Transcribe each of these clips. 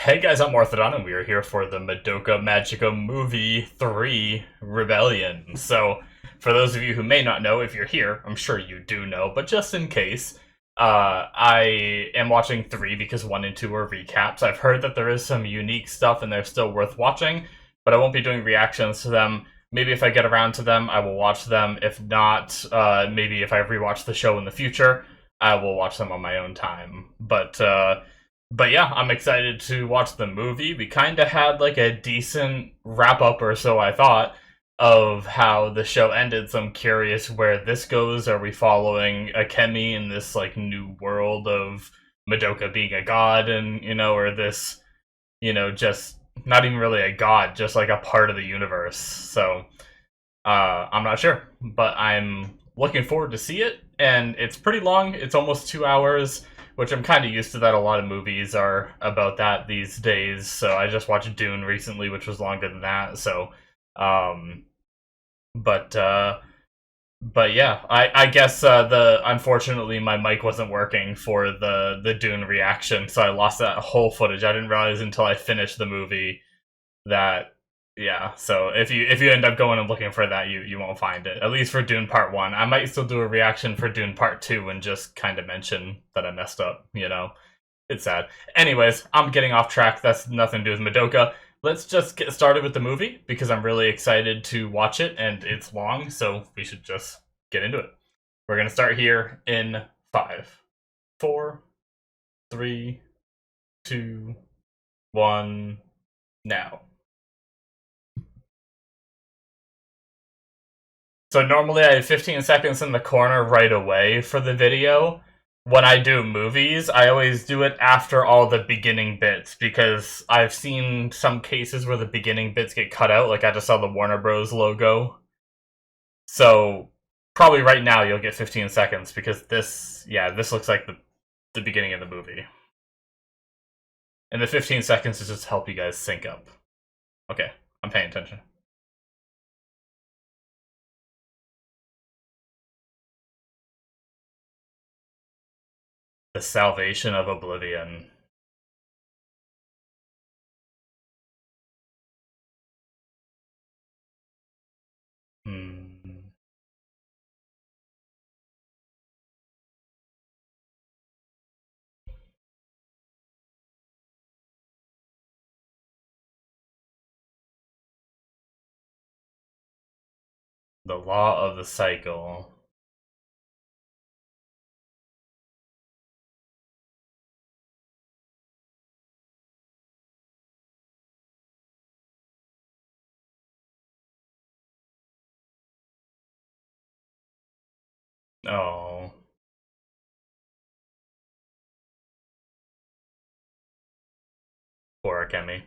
Hey guys, I'm Morthadon, and we are here for the Madoka Magica Movie 3 Rebellion. So, for those of you who may not know, if you're here, I'm sure you do know, but just in case, I am watching 3 because 1 and 2 are recaps. I've heard that there is some unique stuff and they're still worth watching, but I won't be doing reactions to them. Maybe if I get around to them, I will watch them. If not, maybe if I rewatch the show in the future, I will watch them on my own time. But yeah, I'm excited to watch the movie. We kind of had like a decent wrap up or so, I thought, of how the show ended. So I'm curious where this goes. Are we following Akemi in this like new world of Madoka being a god, and or this, just not even really a god, just like a part of the universe. So I'm not sure, but I'm looking forward to see it. And it's pretty long. It's almost 2 hours, which I'm kind of used to. That a lot of movies are about that these days. So I just watched Dune recently, which was longer than that. So, um, but uh, but yeah, I guess the unfortunately my mic wasn't working for the Dune reaction, so I lost that whole footage. I didn't realize until I finished the movie that yeah. So if you end up going and looking for that, you won't find it. At least for Dune Part 1. I might still do a reaction for Dune Part 2 and just kind of mention that I messed up. It's sad. Anyways, I'm getting off track. That's nothing to do with Madoka. Let's just get started with the movie because I'm really excited to watch it and it's long, so we should just get into it. We're going to start here in 5, 4, 3, 2, 1, now. So normally I have 15 seconds in the corner right away for the video. When I do movies, I always do it after all the beginning bits because I've seen some cases where the beginning bits get cut out, like I just saw the Warner Bros. Logo. So probably right now you'll get 15 seconds because this looks like the beginning of the movie. And the 15 seconds is just to help you guys sync up. Okay, I'm paying attention. The Salvation of Oblivion. Hmm. The Law of the Cycle. Oh, poor Akemi.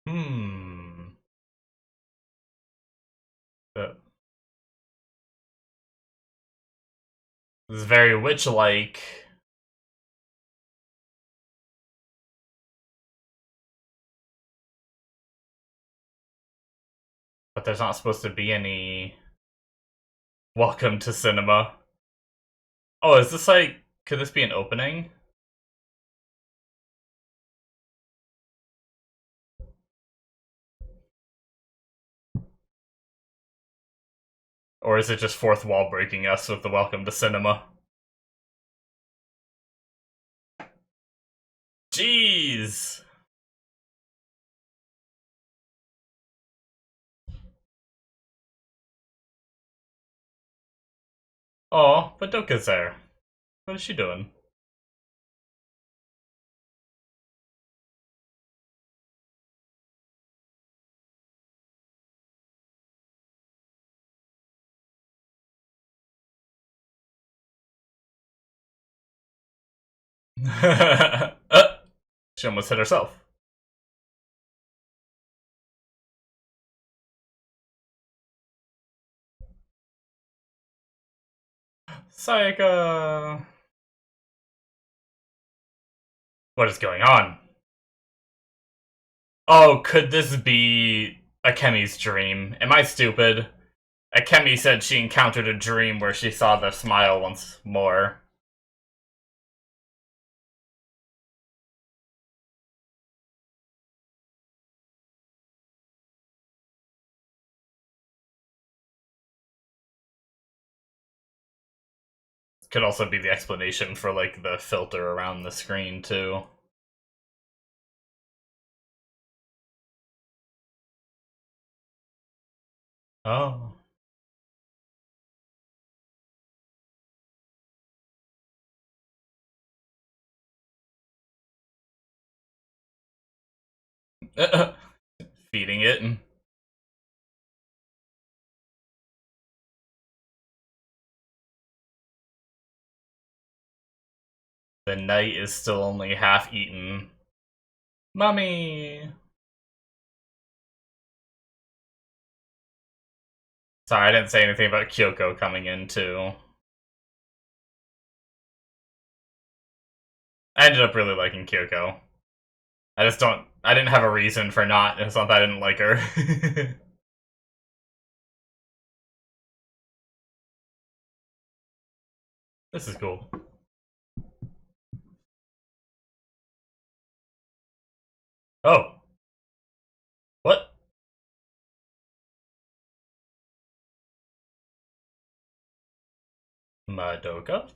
Hmm. That is very witch-like, but there's not supposed to be any welcome to cinema. Oh, is this like, could this be an opening? Or is it just fourth wall breaking us with the welcome to cinema? Jeez! Oh, but Doka's there. What is she doing? She almost hit herself. Sayaka! What is going on? Oh, could this be Akemi's dream? Am I stupid? Akemi said she encountered a dream where she saw the smile once more. Could also be the explanation for, like, the filter around the screen, too. Oh. Feeding it. The night is still only half eaten. Mummy! Sorry, I didn't say anything about Kyoko coming in, too. I ended up really liking Kyoko. I didn't have a reason for not. It's not that I didn't like her. This is cool. Oh. What? Madoka?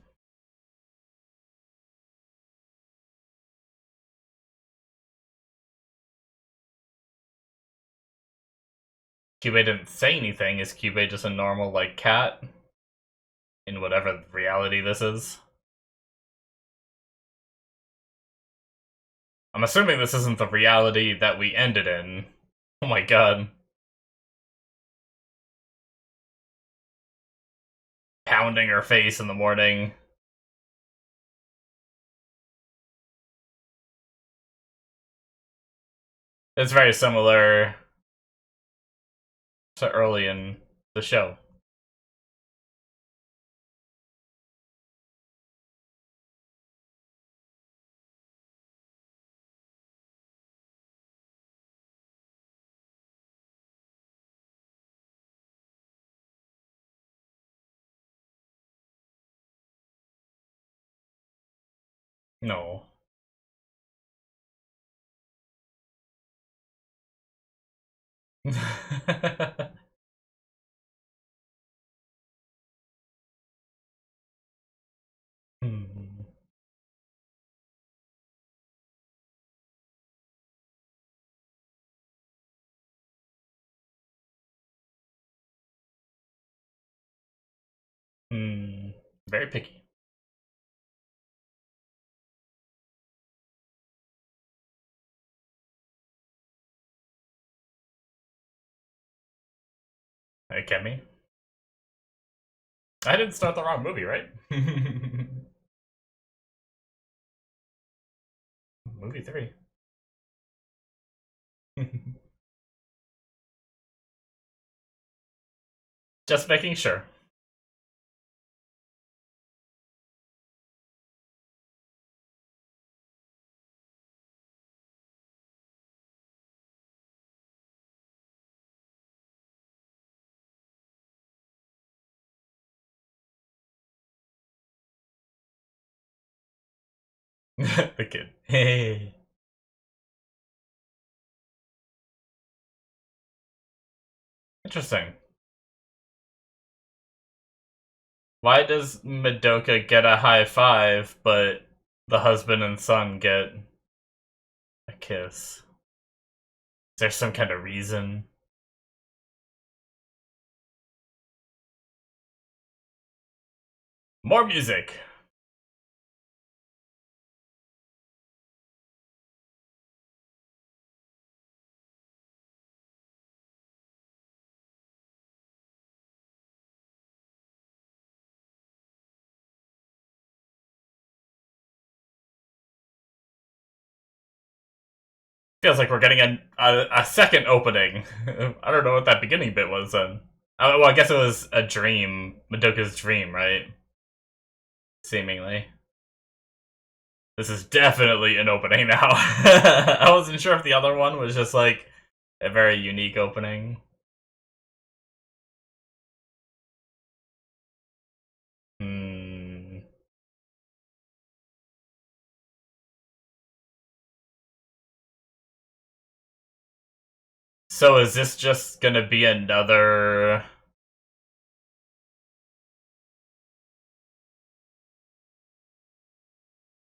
Kyubey didn't say anything. Is Kyubey just a normal, like, cat? In whatever reality this is? I'm assuming this isn't the reality that we ended in. Oh my god. Pounding her face in the morning. It's very similar to early in the show. No. Hmm. Hmm. Very picky. Hey, Kemi. I didn't start the wrong movie, right? Movie 3. Just making sure. The kid. Hey. Interesting. Why does Madoka get a high five, but the husband and son get a kiss? Is there some kind of reason? More music! Feels like we're getting a second opening. I don't know what that beginning bit was then. Well, I guess it was a dream. Madoka's dream, right? Seemingly. This is definitely an opening now. I wasn't sure if the other one was just like a very unique opening. Hmm. So is this just gonna be another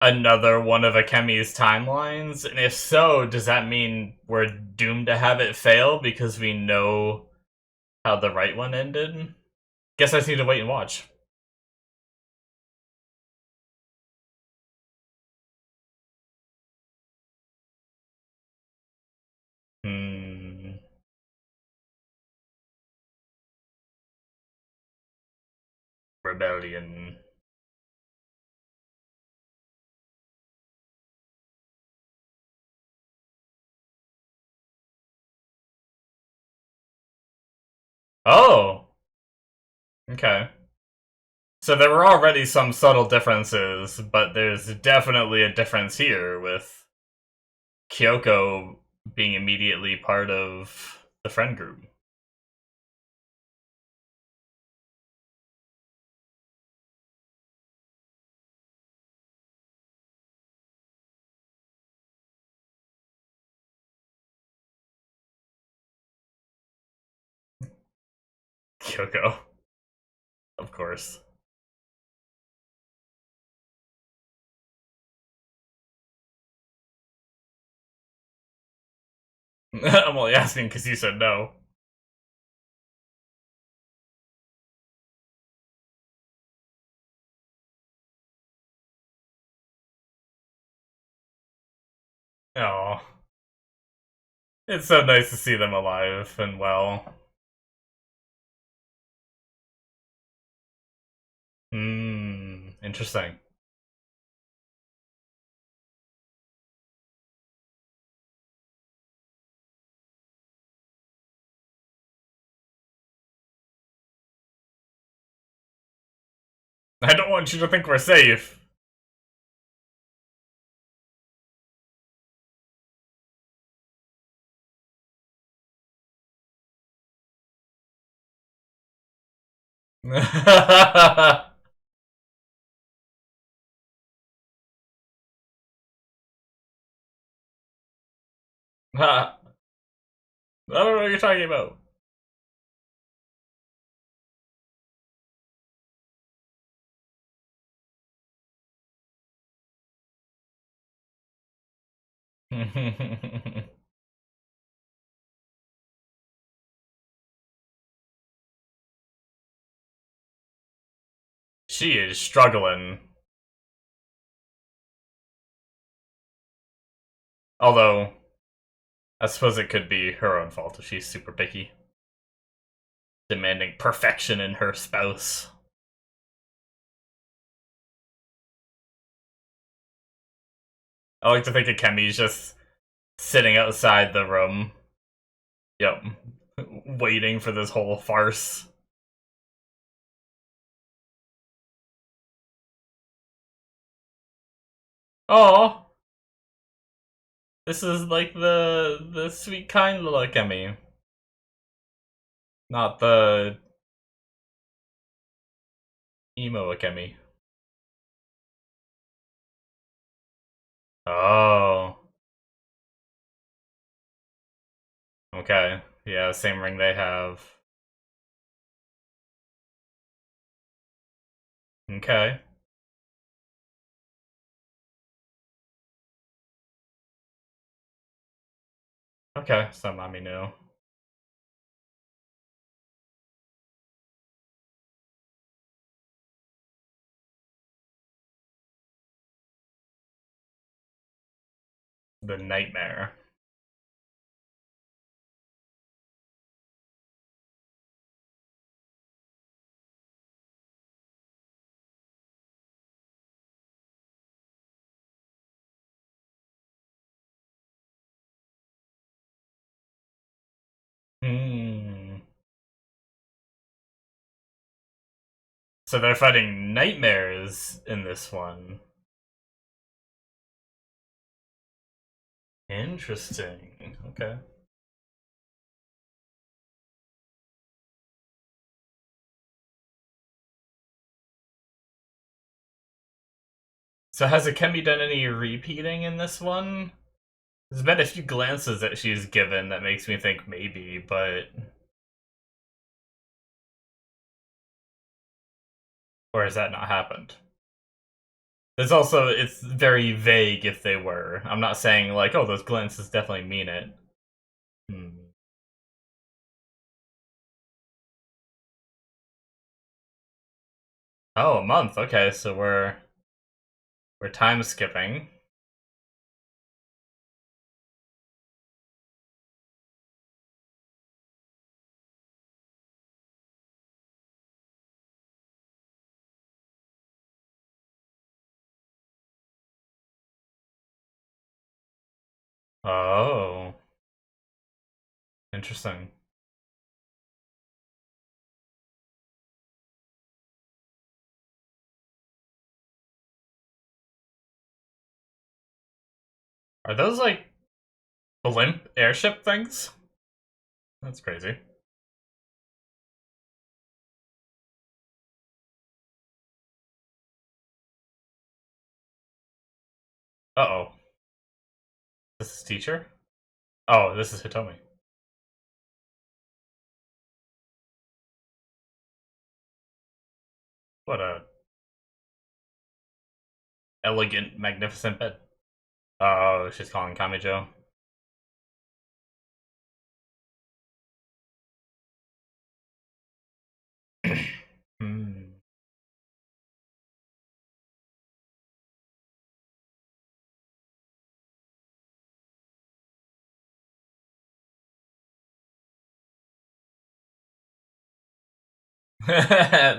one of Akemi's timelines? And if so, does that mean we're doomed to have it fail because we know how the right one ended? Guess I just need to wait and watch. Hmm. Rebellion. Oh! Okay. So there were already some subtle differences, but there's definitely a difference here with Kyoko being immediately part of the friend group. Kyoko, of course. I'm only asking because you said no. Oh, it's so nice to see them alive and well. Hmm, interesting. I don't want you to think we're safe. I don't know what you're talking about. She is struggling. Although, I suppose it could be her own fault if she's super picky, demanding perfection in her spouse. I like to think of Kemi's just sitting outside the room. Yep. Waiting for this whole farce. Oh, this is like the sweet kind little Kemi. Not the emo Akemi. Oh. Okay. Yeah, same ring they have. Okay. Okay, so mommy knew. The nightmare. Hmm. So they're fighting nightmares in this one. Interesting. Okay. So has Akemi done any repeating in this one? There's been a few glances that she's given that makes me think maybe, but... Or has that not happened? There's also, it's very vague if they were. I'm not saying, like, oh, those glances definitely mean it. Hmm. Oh, a month. Okay, so we're time skipping. Oh, interesting. Are those like blimp airship things? That's crazy. Uh-oh. This is teacher? Oh, this is Hitomi. What a elegant, magnificent bed. Oh, she's calling Kamijo. Hmm.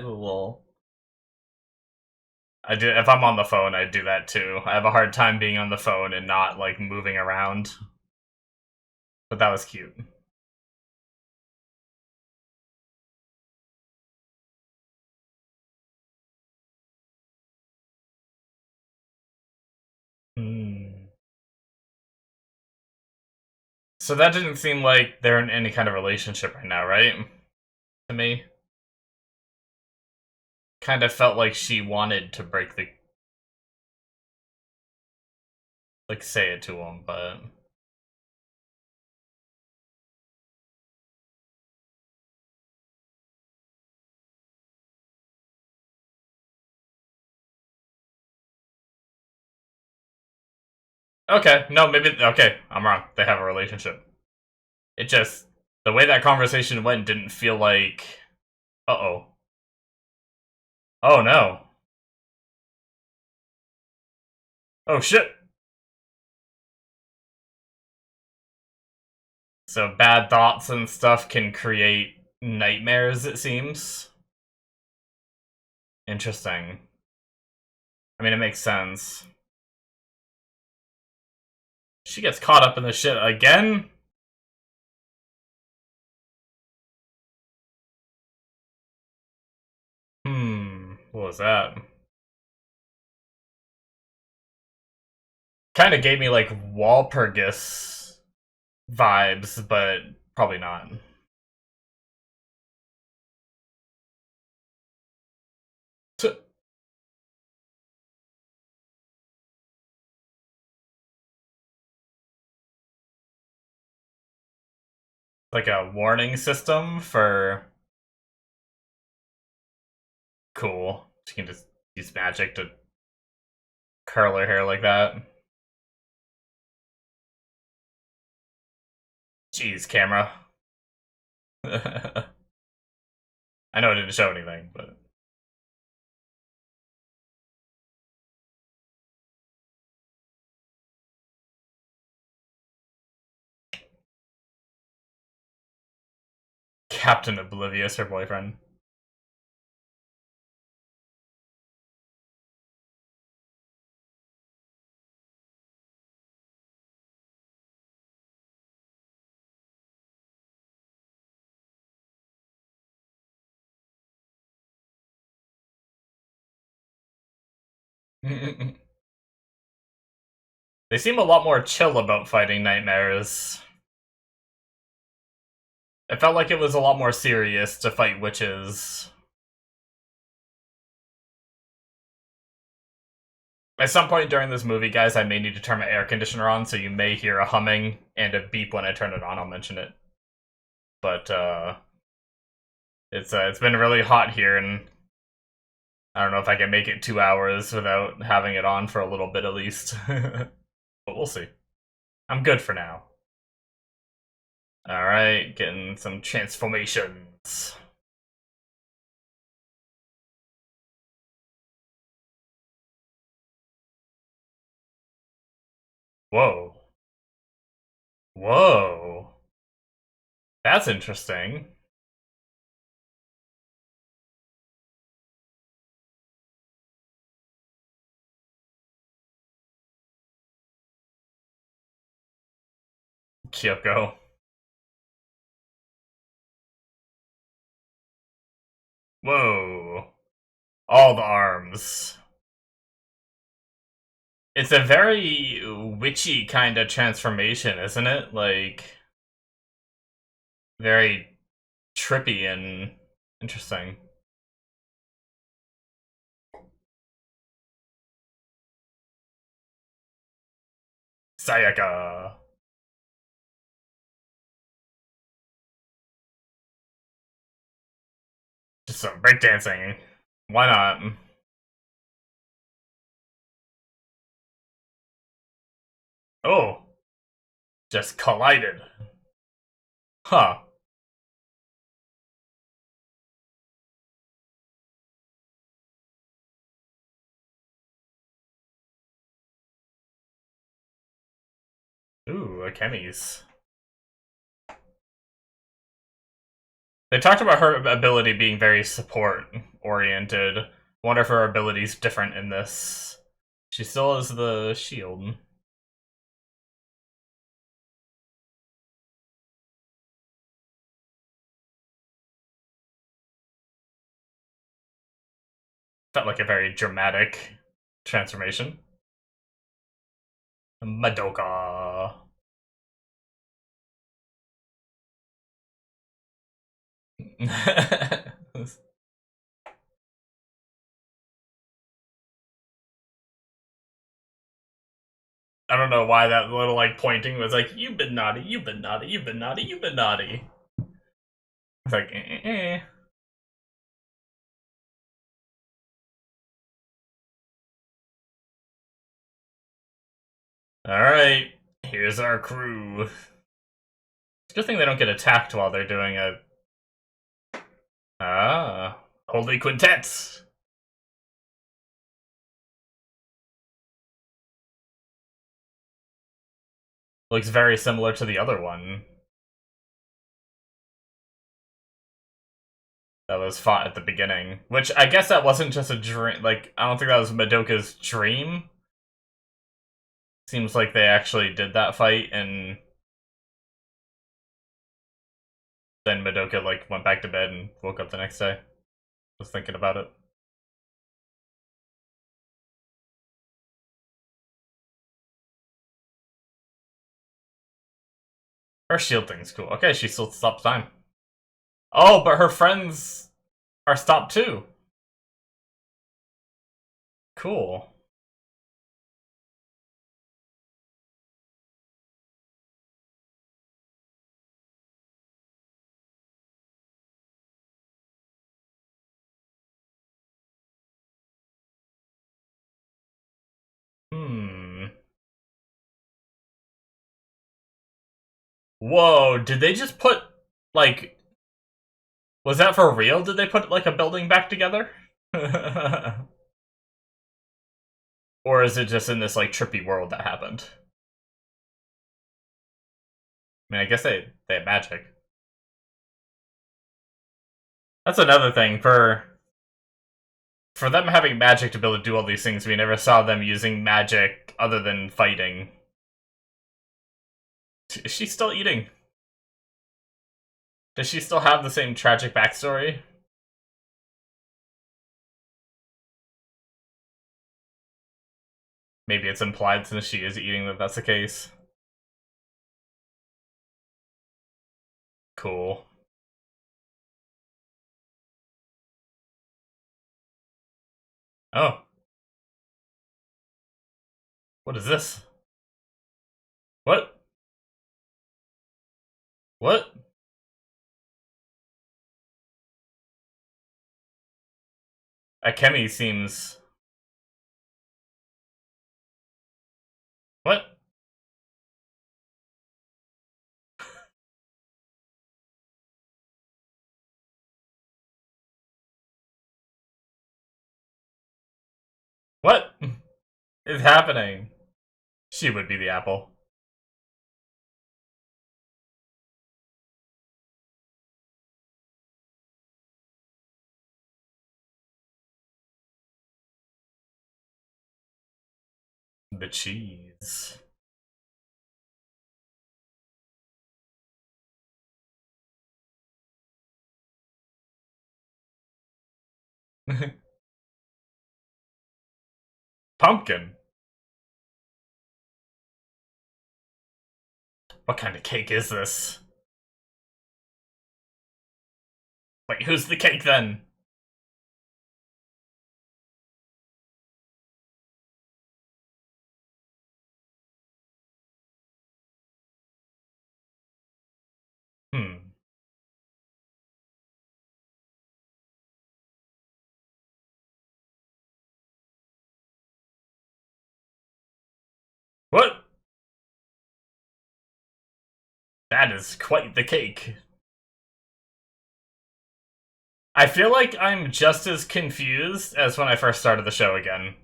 Lol. I do if I'm on the phone, I do that too. I have a hard time being on the phone and not like moving around. But that was cute. Hmm. So that didn't seem like they're in any kind of relationship right now, right? To me. Kind of felt like she wanted to break the like say it to him, but okay, no, maybe okay, I'm wrong. They have a relationship. It just the way that conversation went didn't feel like uh-oh. Oh no. Oh shit. So bad thoughts and stuff can create nightmares, it seems. Interesting. I mean, it makes sense. She gets caught up in the shit again? What was that? Kind of gave me like Walpurgis vibes, but probably not. Like a warning system for cool. She can just use magic to curl her hair like that. Jeez, camera. I know it didn't show anything, but Captain Oblivious, her boyfriend. They seem a lot more chill about fighting nightmares. It felt like it was a lot more serious to fight witches. At some point during this movie, guys, I may need to turn my air conditioner on, so you may hear a humming and a beep when I turn it on. I'll mention it. But, it's been really hot here, and I don't know if I can make it 2 hours without having it on for a little bit at least. But we'll see. I'm good for now. Alright, getting some transformations. Whoa. Whoa. That's interesting. Kyoko. Whoa. All the arms. It's a very witchy kind of transformation, isn't it? Like, very trippy and interesting. Sayaka. Just some breakdancing. Why not? Oh, just collided. Huh. Ooh, Akemi's. They talked about her ability being very support-oriented. Wonder if her ability's different in this. She still has the shield. Felt like a very dramatic transformation. Madoka. I don't know why that little like pointing was like, you've been naughty, you've been naughty, you've been naughty, you've been naughty. It's like, Alright, here's our crew. It's a good thing they don't get attacked while they're doing it. Ah, holy quintets. Looks very similar to the other one that was fought at the beginning. Which, I guess that wasn't just a dream. Like, I don't think that was Madoka's dream. Seems like they actually did that fight, and then Madoka, like, went back to bed and woke up the next day. Was thinking about it. Her shield thing's cool. Okay, she still stops time. Oh, but her friends are stopped too. Cool. Hmm. Whoa, did they just put, like... Was that for real? Did they put, like, a building back together? Or is it just in this, like, trippy world that happened? I mean, I guess they have magic. That's another thing, for them having magic to be able to do all these things, we never saw them using magic other than fighting. Is she still eating? Does she still have the same tragic backstory? Maybe it's implied since she is eating that that's the case. Cool. Oh. What is this? What? What? Akemi seems... What? What is happening? She would be the apple. The cheese. Pumpkin. What kind of cake is this? Wait, who's the cake then? Hmm. What? That is quite the cake. I feel like I'm just as confused as when I first started the show again.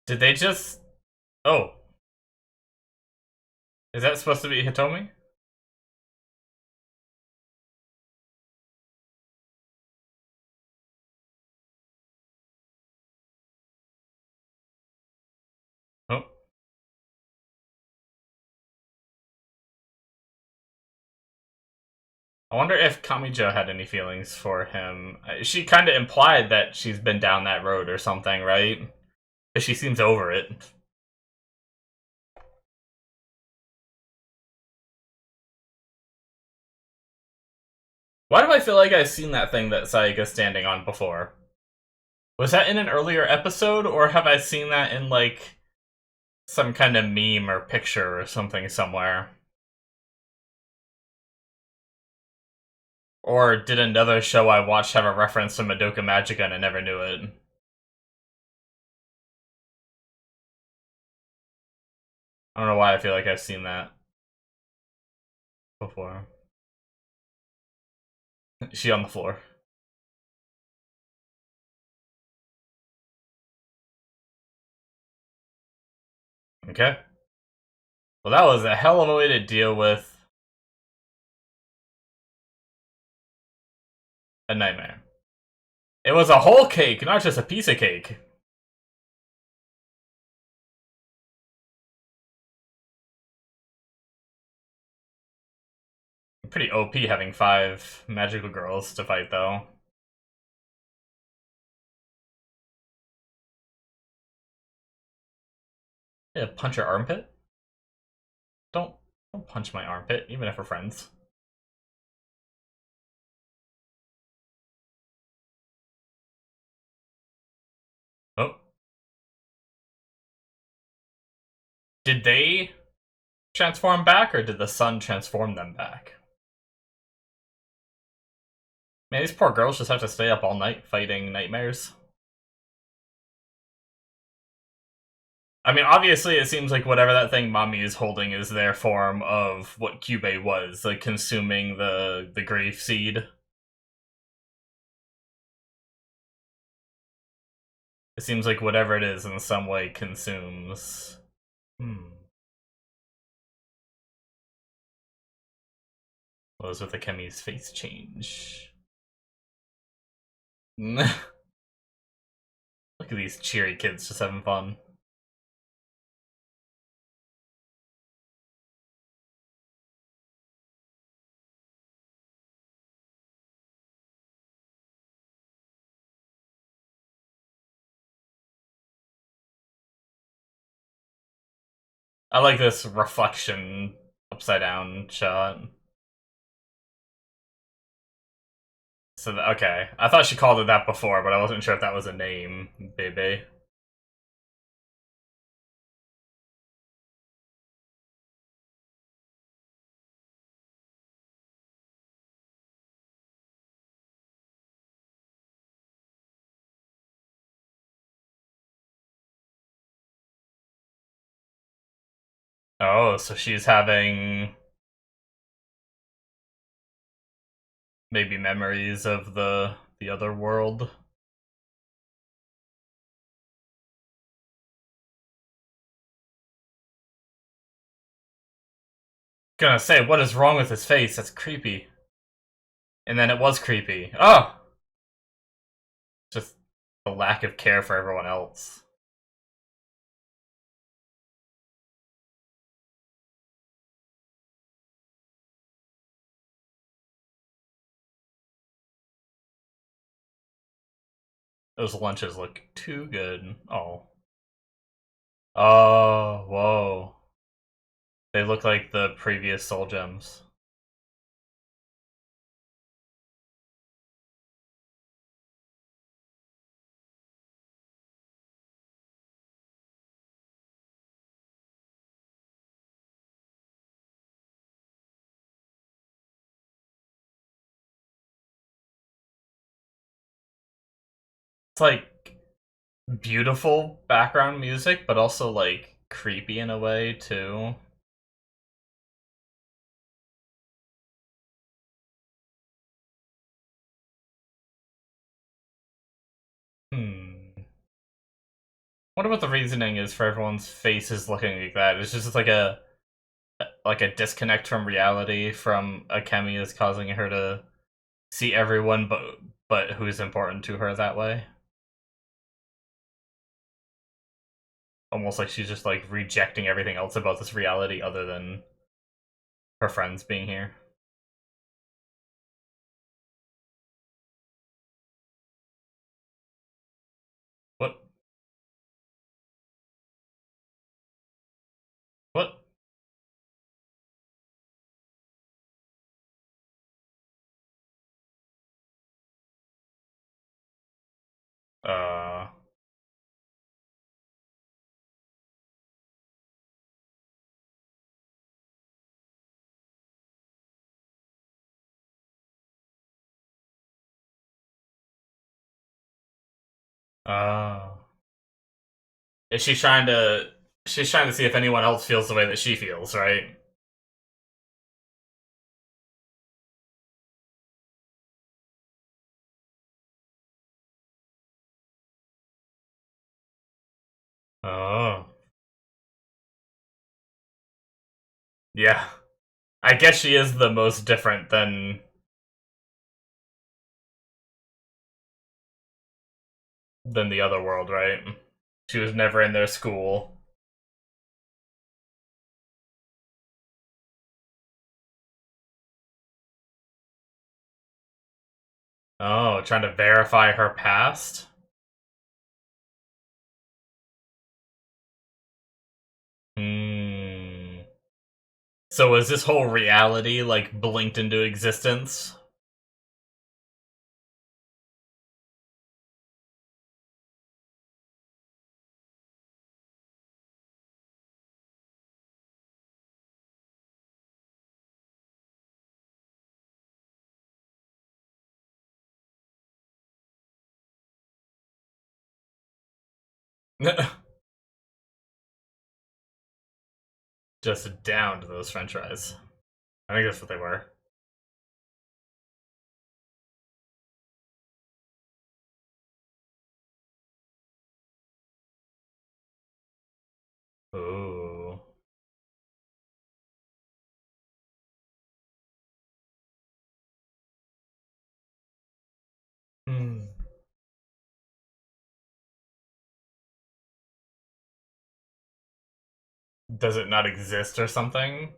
Did they just... Oh. Is that supposed to be Hitomi? Oh. I wonder if Kamijo had any feelings for him. She kind of implied that she's been down that road or something, right? But she seems over it. Why do I feel like I've seen that thing that Sayaka's standing on before? Was that in an earlier episode, or have I seen that in, like, some kind of meme or picture or something somewhere? Or did another show I watched have a reference to Madoka Magica and I never knew it? I don't know why I feel like I've seen that before. She on the floor. Okay. Well, that was a hell of a way to deal with a nightmare. It was a whole cake, not just a piece of cake. Pretty OP having 5 magical girls to fight, though. Yeah, punch your armpit? Don't punch my armpit, even if we're friends. Oh. Did they transform back, or did the sun transform them back? Man, these poor girls just have to stay up all night fighting nightmares. I mean, obviously, it seems like whatever that thing Mommy is holding is their form of what Kyubey was, like consuming the grief seed. It seems like whatever it is in some way consumes. What was with the Kemi's face change? Look at these cheery kids just having fun. I like this reflection upside down shot. So, okay. I thought she called it that before, but I wasn't sure if that was a name, baby. Oh, so she's having maybe memories of the other world. Gonna say, what is wrong with his face? That's creepy. And then it was creepy. Oh! Just the lack of care for everyone else. Those lunches look too good. Oh. Oh, whoa. They look like the previous soul gems. It's like beautiful background music, but also like creepy in a way too. Hmm. Wonder what the reasoning is for everyone's faces looking like that. It's just like a disconnect from reality from Akemi is causing her to see everyone but who's important to her that way. Almost like she's just like rejecting everything else about this reality other than her friends being here. What? What? Uh. Uh. Is she trying to? She's trying to see if anyone else feels the way that she feels, right? Oh. Yeah. I guess she is the most different than the other world, right? She was never in their school. Oh, trying to verify her past? Hmm. So is this whole reality like blinked into existence? Just down to those french fries. I think that's what they were. Ooh. Hmm. Does it not exist or something?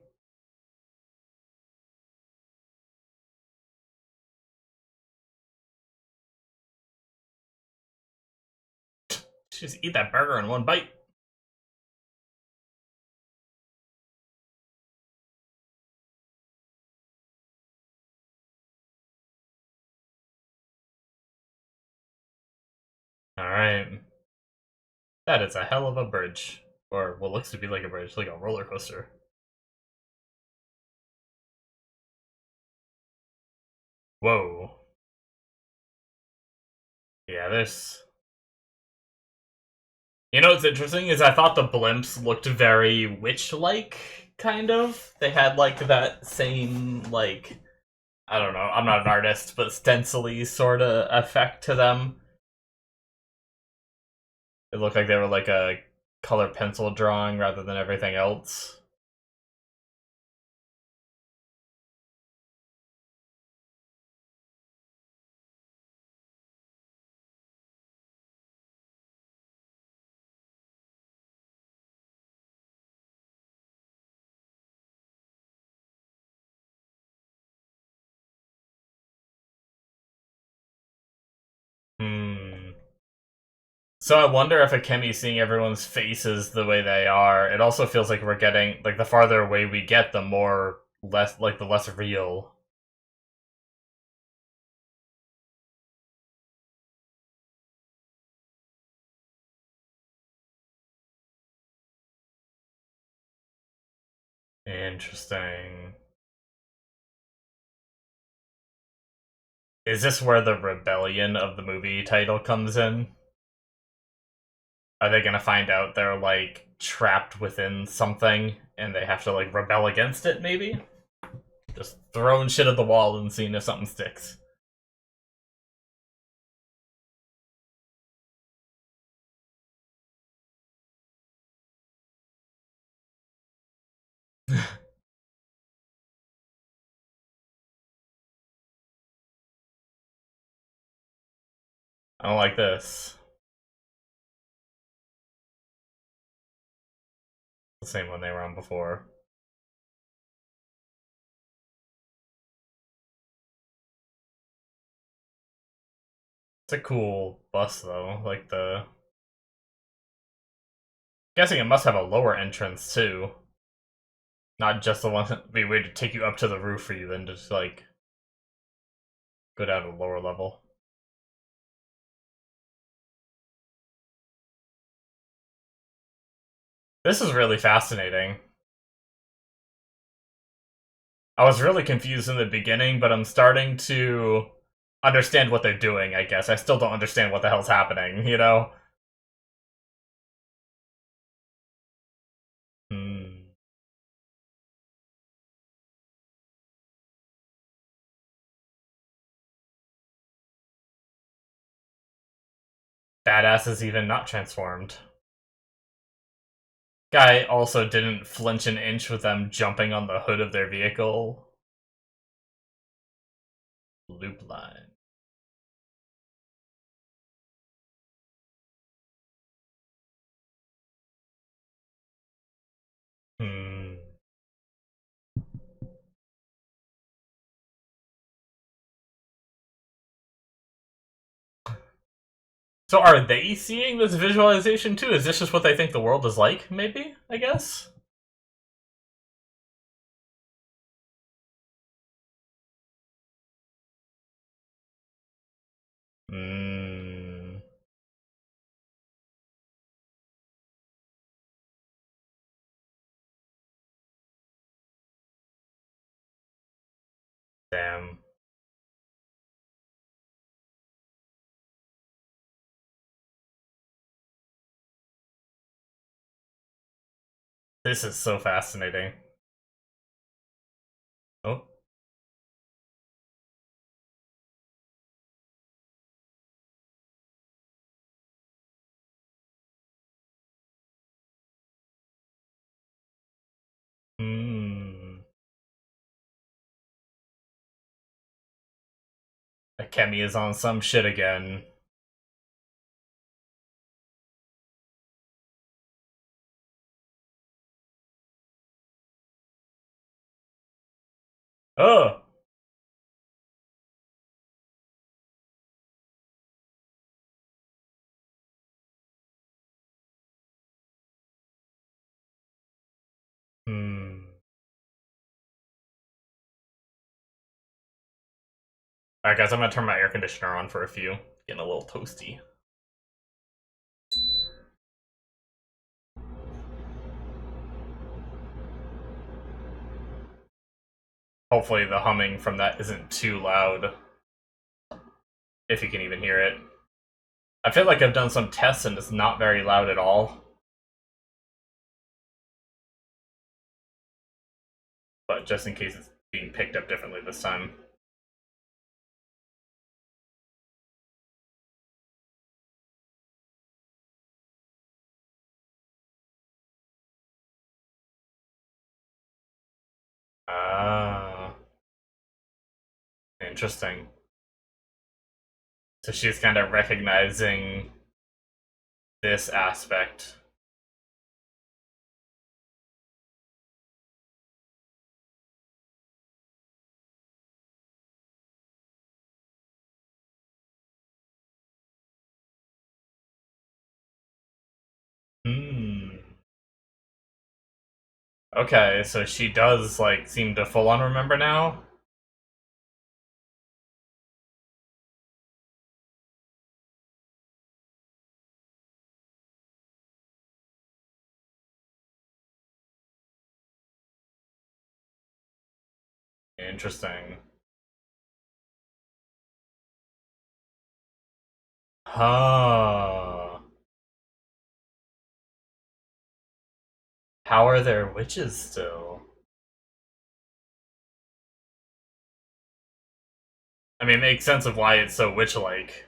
Just eat that burger in one bite. That is a hell of a bridge. Or what looks to be like a bridge, like a roller coaster. Whoa. Yeah, there's... You know what's interesting is I thought the blimps looked very witch-like, kind of. They had, like, that same, like... I don't know, I'm not an artist, but stencily sort of effect to them. It looked like they were like a color pencil drawing rather than everything else. Hmm. So I wonder if Akemi seeing everyone's faces the way they are, it also feels like we're getting, like, the farther away we get, the more less, like, the less real. Interesting. Is this where the rebellion of the movie title comes in? Are they gonna find out they're, like, trapped within something, and they have to, like, rebel against it, maybe? Just throwing shit at the wall and seeing if something sticks. I don't like this. The same one they were on before. It's a cool bus, though. Like, the... Guessing it must have a lower entrance, too. Not just the one that be way to take you up to the roof for you, then just, like, go down to a lower level. This is really fascinating. I was really confused in the beginning, but I'm starting to understand what they're doing, I guess. I still don't understand what the hell's happening, you know? Hmm. Badass is even not transformed. Guy also didn't flinch an inch with them jumping on the hood of their vehicle. Loop line. Hmm. So are they seeing this visualization too? Is this just what they think the world is like, maybe? I guess? Hmm. Damn. This is so fascinating. Oh. Hmm. Akemi is on some shit again. Oh! Hmm. Alright, guys, I'm gonna turn my air conditioner on for a few. Getting a little toasty. Hopefully the humming from that isn't too loud, if you can even hear it. I feel like I've done some tests and it's not very loud at all. But just in case it's being picked up differently this time. Ah, interesting. So she's kind of recognizing this aspect. Hmm. Okay, so she does, like, seem to full on remember now? Interesting. Huh. How are there witches still? I mean, it makes sense of why it's so witch-like.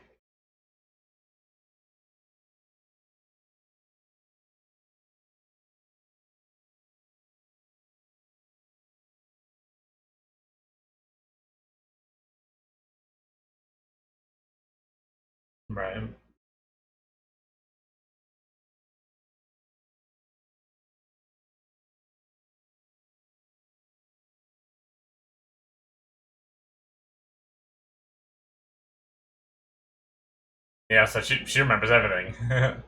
Right. Yeah, so she remembers everything.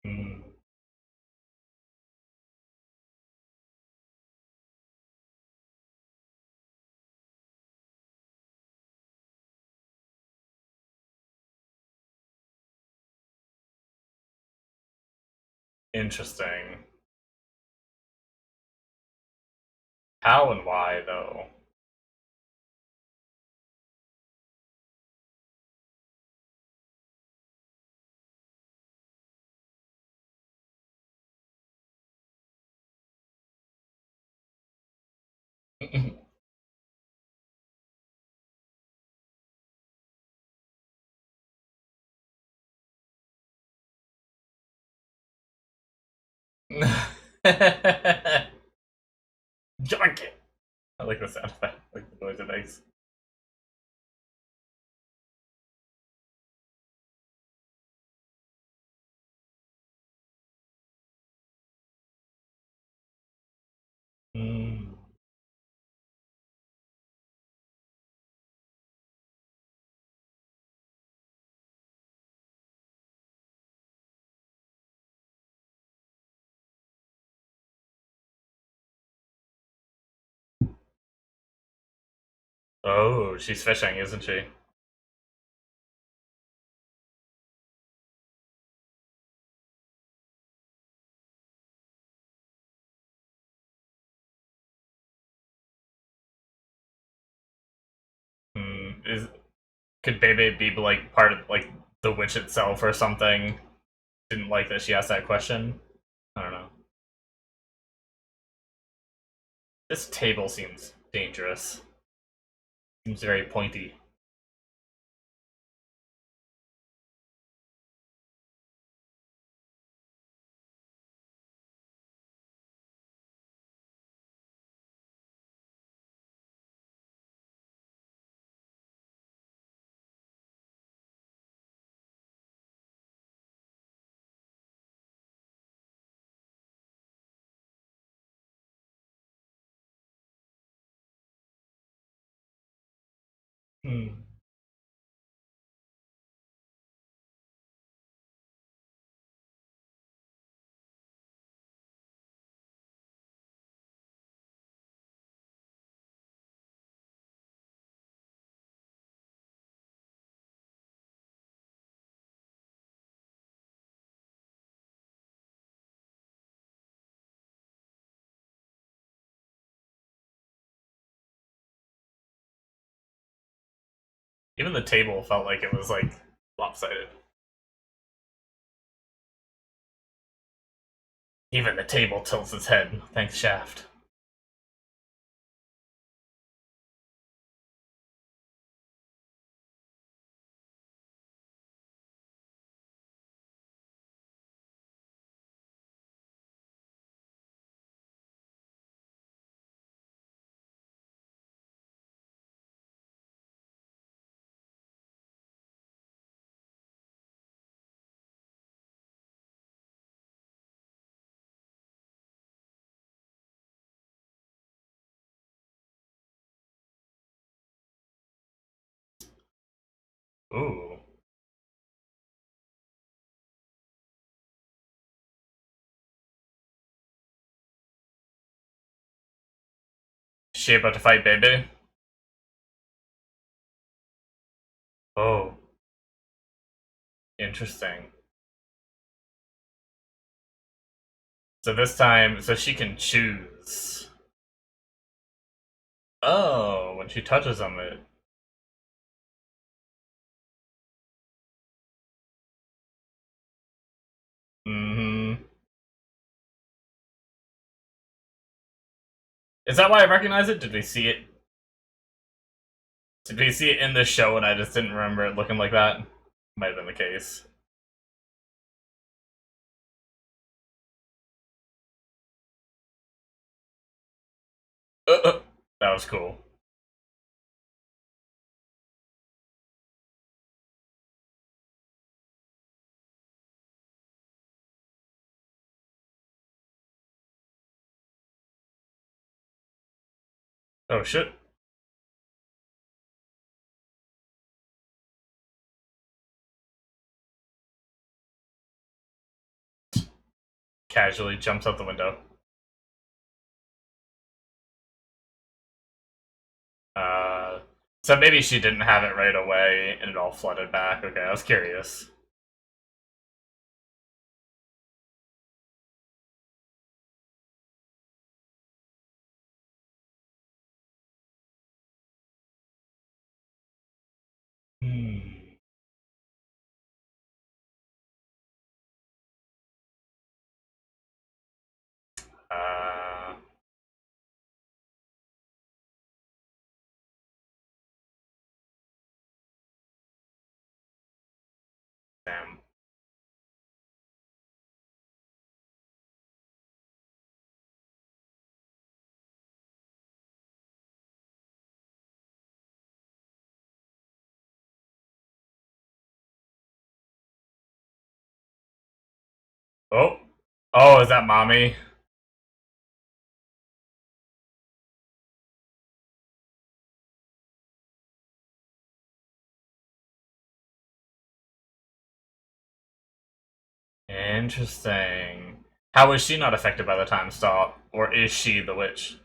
Hmm. Interesting. How and why, though? Yoink! I like the sound effect. I like the noise it makes. Mm. Oh, she's fishing, isn't she? Is could Bebe be like part of like the witch itself or something? Didn't like that she asked that question. I don't know. This table seems dangerous. Seems very pointy. Hmm. Even the table felt like it was like lopsided. Even the table tilts its head. Thanks, Shaft. Ooh. She about to fight Bebe? Oh. Interesting. So this time, so she can choose. Oh, when she touches on it. Mm-hmm. Is that why I recognize it? Did we see it? Did we see it in the show and I just didn't remember it looking like that? Might have been the case. That was cool. Oh shit. Casually jumps out the window. Uh, so maybe she didn't have it right away and it all flooded back. Okay, I was curious. Hmm. Uh, damn. Oh. Oh, is that mommy? Interesting. How is she not affected by the time stop? Or is she the witch?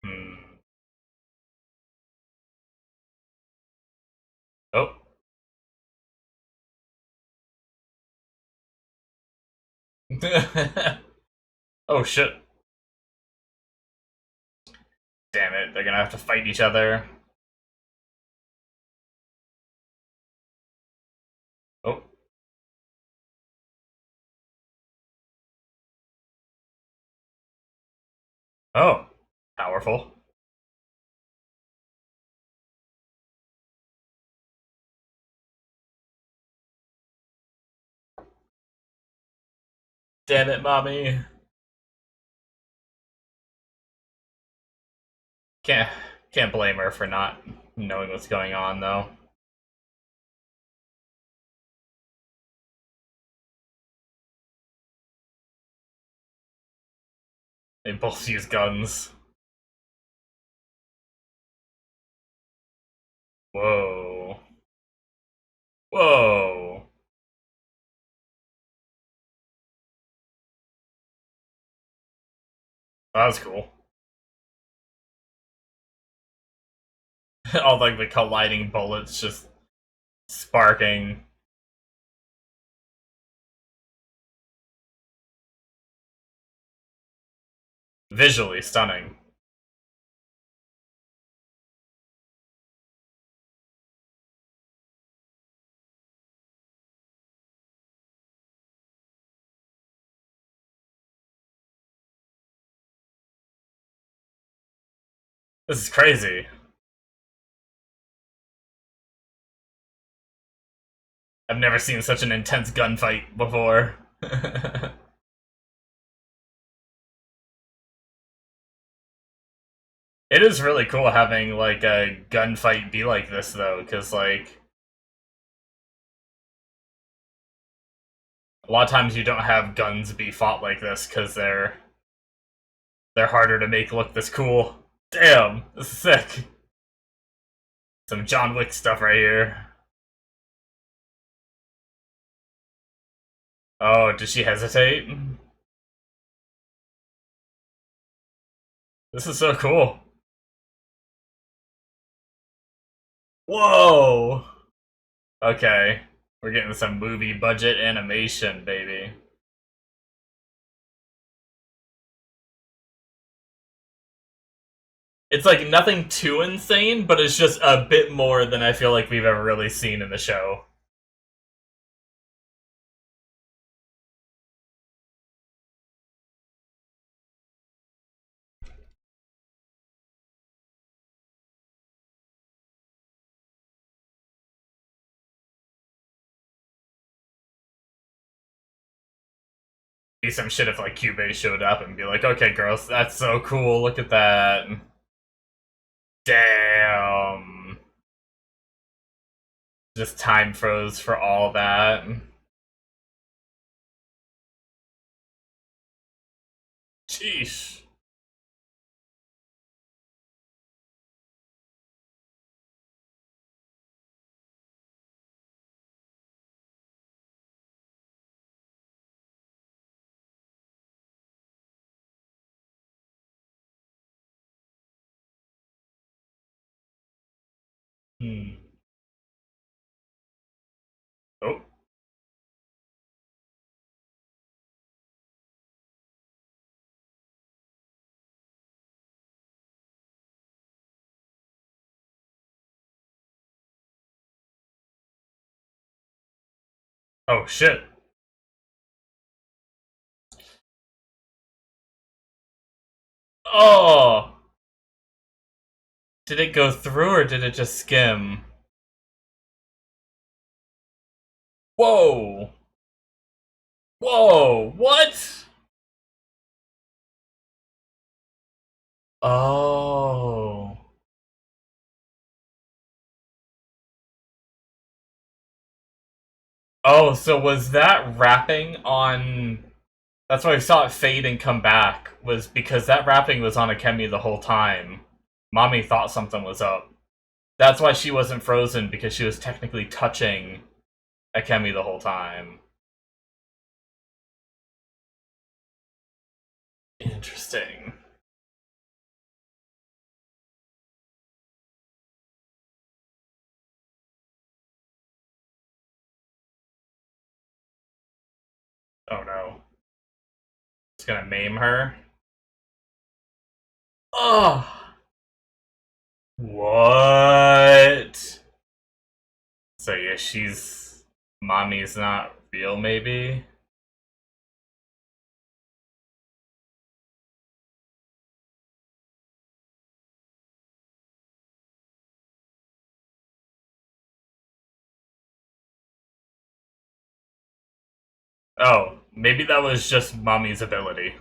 Hmm. Oh. Oh shit. Damn it, they're gonna have to fight each other. Oh. Oh. Powerful. Damn it, mommy. Can't can't blame her for not knowing what's going on though. They both use guns. Whoa. Whoa. That was cool. All like the colliding bullets just sparking. Visually stunning. This is crazy. I've never seen such an intense gunfight before. It is really cool having like a gunfight be like this though, because like a lot of times you don't have guns be fought like this because they're harder to make look this cool. Damn, this is sick. Some John Wick stuff right here. Oh, did she hesitate? This is so cool. Whoa! Okay. We're getting some movie budget animation, baby. It's like nothing too insane, but it's just a bit more than I feel like we've ever really seen in the show. Be some shit if like Cubase showed up and be like, okay, girls, that's so cool, look at that. Damn. Just time froze for all that. Sheesh. Hmm. Oh. Oh shit. Oh! Did it go through or did it just skim? Whoa! Whoa! What? Oh. Oh, so was that wrapping on... That's why we saw it fade and come back, was because that wrapping was on Akemi the whole time. Mommy thought something was up. That's why she wasn't frozen, because she was technically touching Akemi the whole time. Interesting. Oh no. It's gonna maim her? Oh! What? So yeah, she's... Mommy's not real, maybe? Oh, maybe that was just Mommy's ability.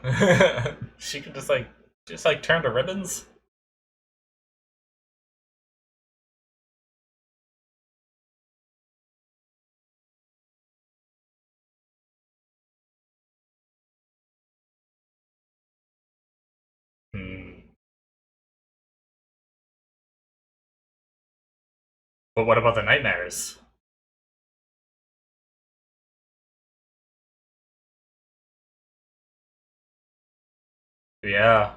She could just like turn to ribbons? Hmm. But what about the nightmares? Yeah.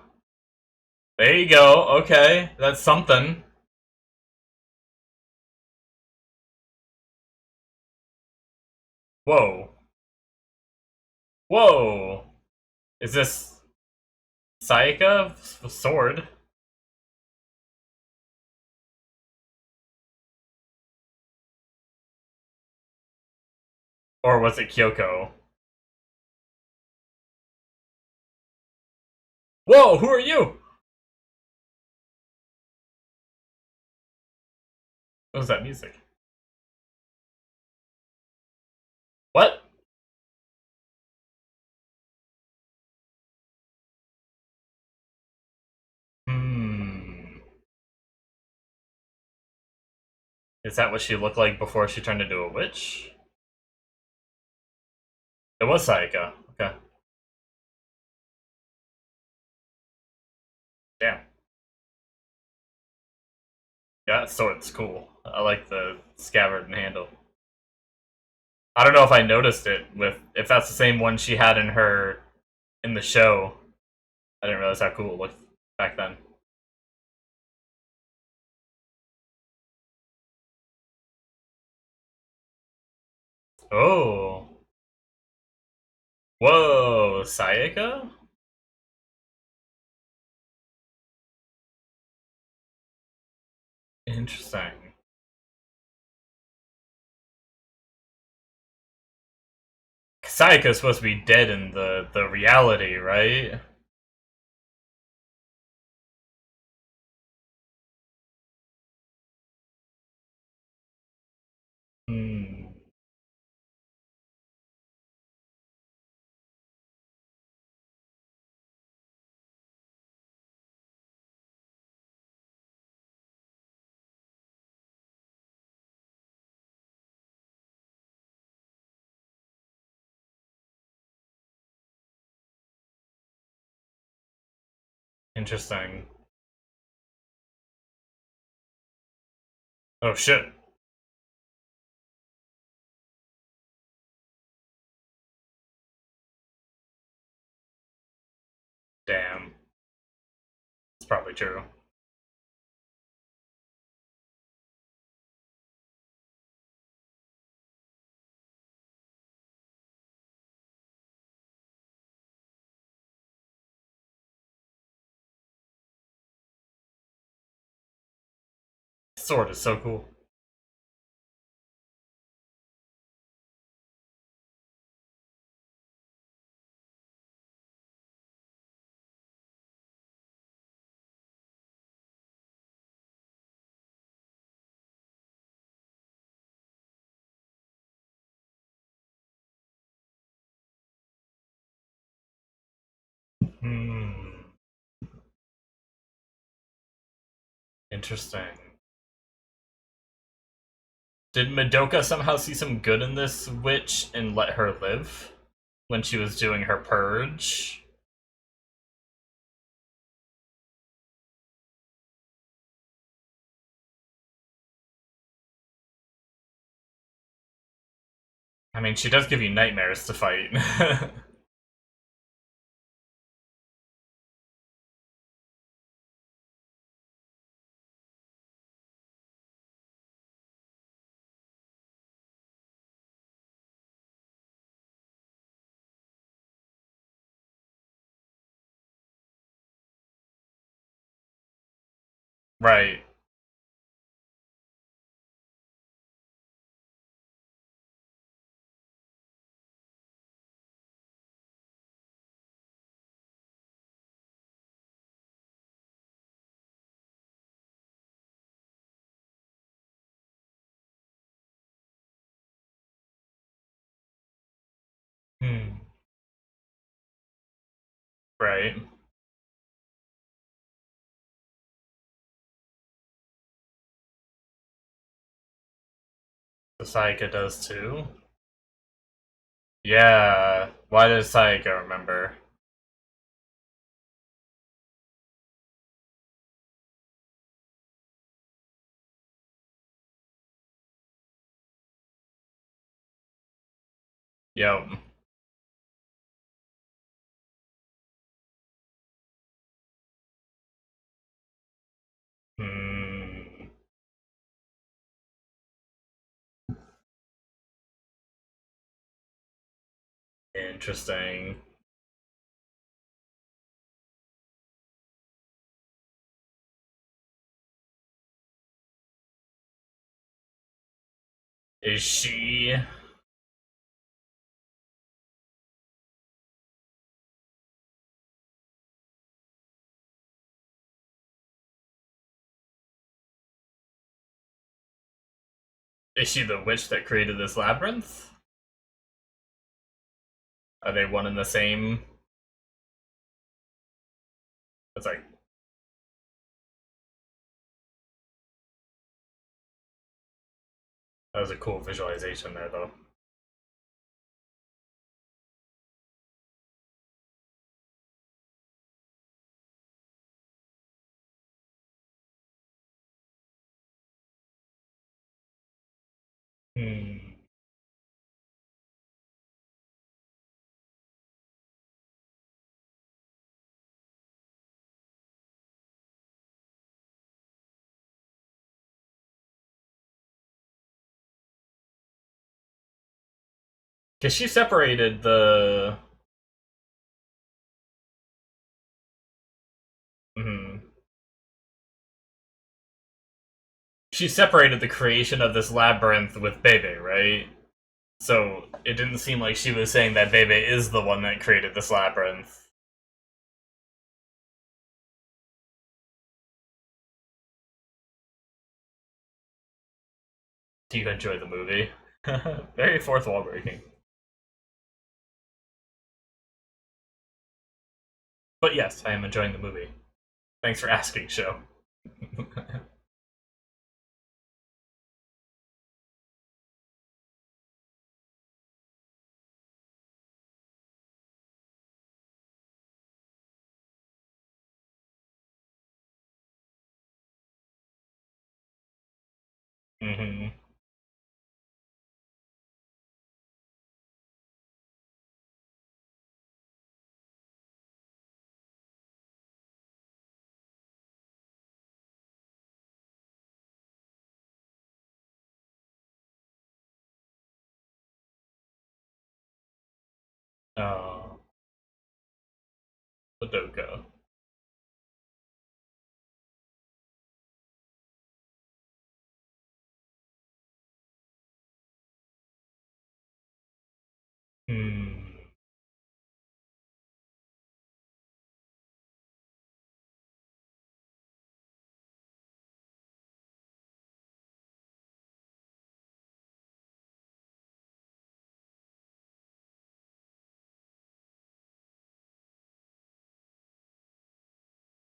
There you go. Okay, that's something. Whoa. Whoa. Is this Sayaka? Sword? Or was it Kyoko? Whoa, who are you? What was that music? What? Hmm. Is that what she looked like before she turned into a witch? It was Sayaka. Okay. Damn. Yeah, that sword's cool. I like the scabbard and handle. I don't know if I noticed it with if that's the same one she had in the show. I didn't realize how cool it looked back then. Oh. Whoa, Sayaka? Interesting. Sayaka's supposed to be dead in the reality, right? Hmm. Interesting. Oh shit. Damn. It's probably true. Sword is so cool. Hmm. Interesting. Did Madoka somehow see some good in this witch and let her live when she was doing her purge? I mean, she does give you nightmares to fight. Right. Hmm. Right. The Sayaka does too. Yeah. Why does Sayaka remember? Yo. Interesting. Is she? Is she the witch that created this labyrinth? Are they one and the same? It's like, that was a cool visualization there, though. Hmm. Because she separated the. Hmm. She separated the creation of this labyrinth with Bebe, right? So it didn't seem like she was saying that Bebe is the one that created this labyrinth. Do you enjoy the movie? Very fourth wall breaking. But yes, I am enjoying the movie. Thanks for asking, show. Hmm. Oh, Madoka. Hmm.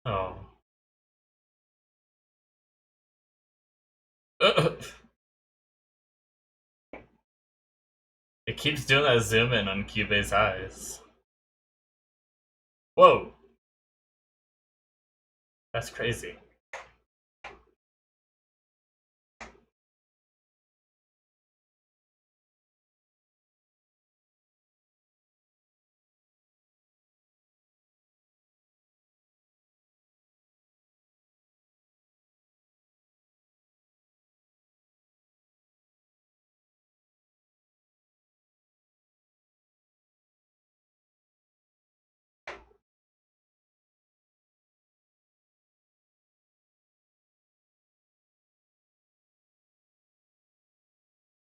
Oh. It keeps doing that zoom in on Kyubei's eyes. Whoa, that's crazy.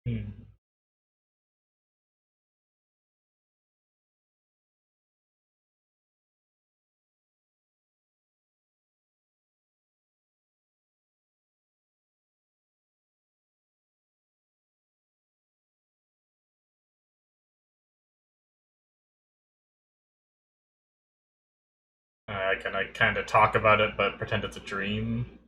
Hmm. Can I kind of talk about it but pretend it's a dream?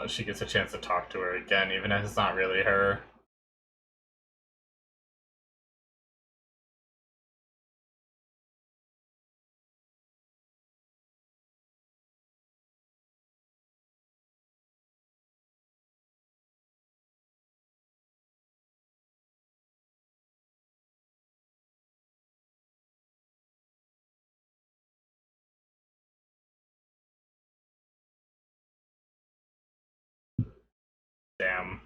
She gets a chance to talk to her again, even if it's not really her. Damn.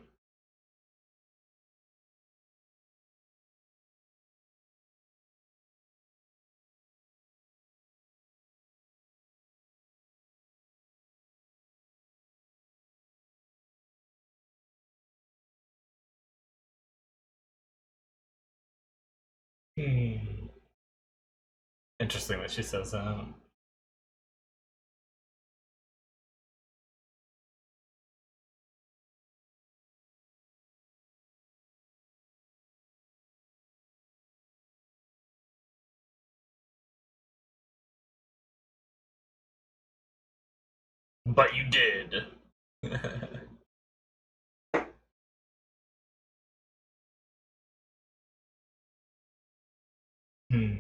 Interesting that she says that. But you did. Hmm.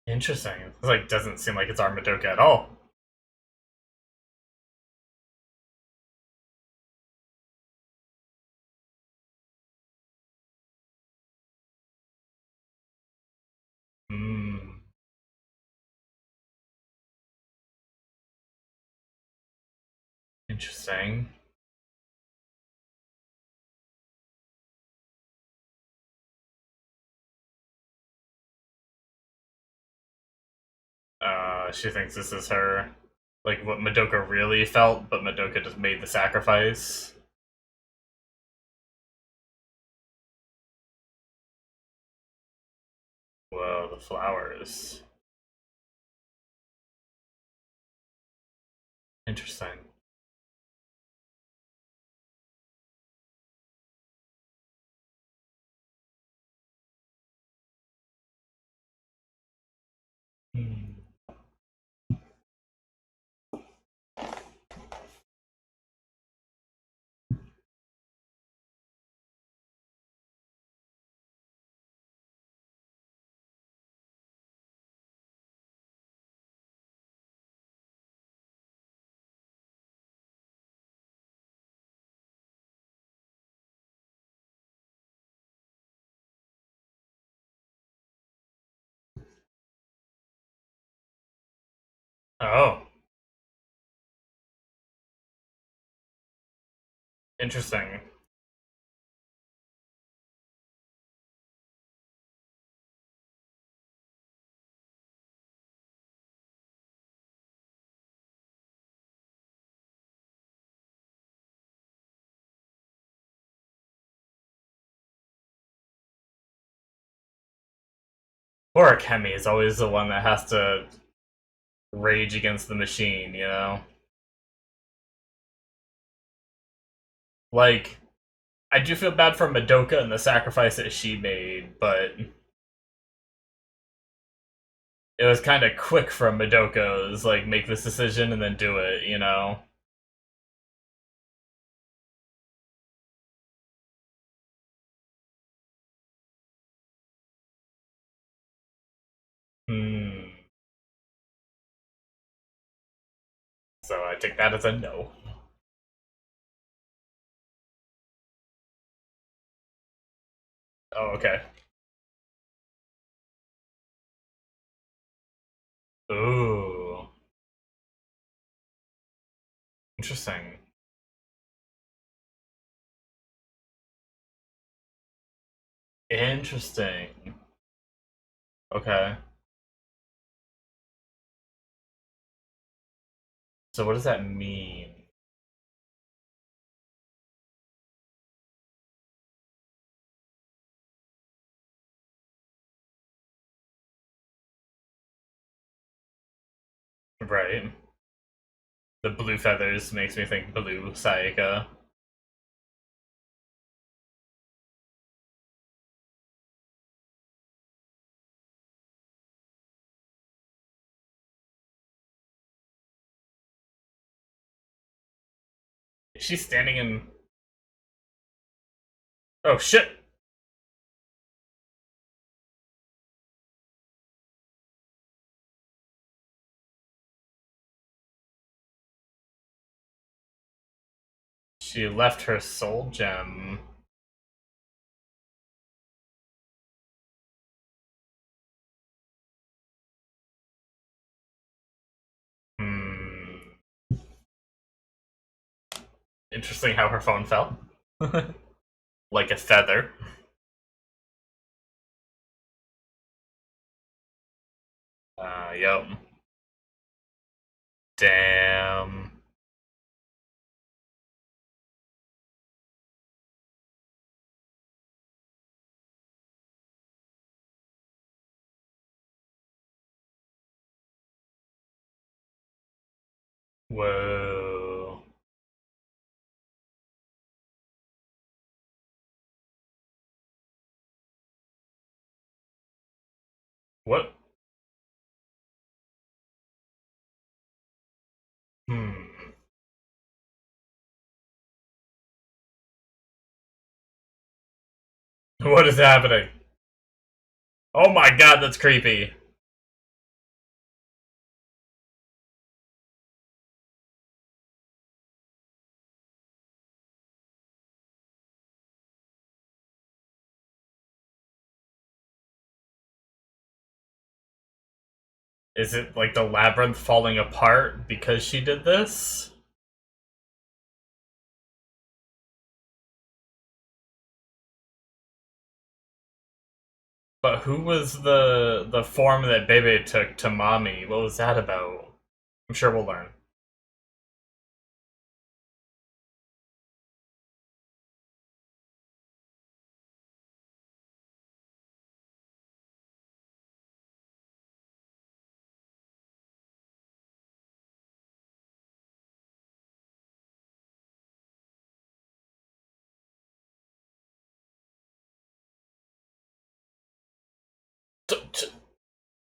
Interesting. It like doesn't seem like it's our Madoka at all. Hmm. Interesting. She thinks this is her, like what Madoka really felt, but Madoka just made the sacrifice. Whoa, the flowers. Interesting. Hmm. Oh, interesting. Poor Kemi is always the one that has to rage against the machine, you know? Like, I do feel bad for Madoka and the sacrifice that she made, but it was kind of quick from Madoka. It was like, make this decision and then do it, you know? Hmm. So I take that as a no. Oh, okay. Ooh. Interesting. Interesting. Okay. So what does that mean? Right. The blue feathers makes me think blue Sayaka. She's standing in. Oh shit! She left her soul gem. Hmm. Interesting how her phone fell. Like a feather. Yep. Damn. Whoa. What? Hmm. What is happening? Oh my god, that's creepy. Is it like the labyrinth falling apart because she did this? But who was the form that Bebe took to Mommy? What was that about? I'm sure we'll learn.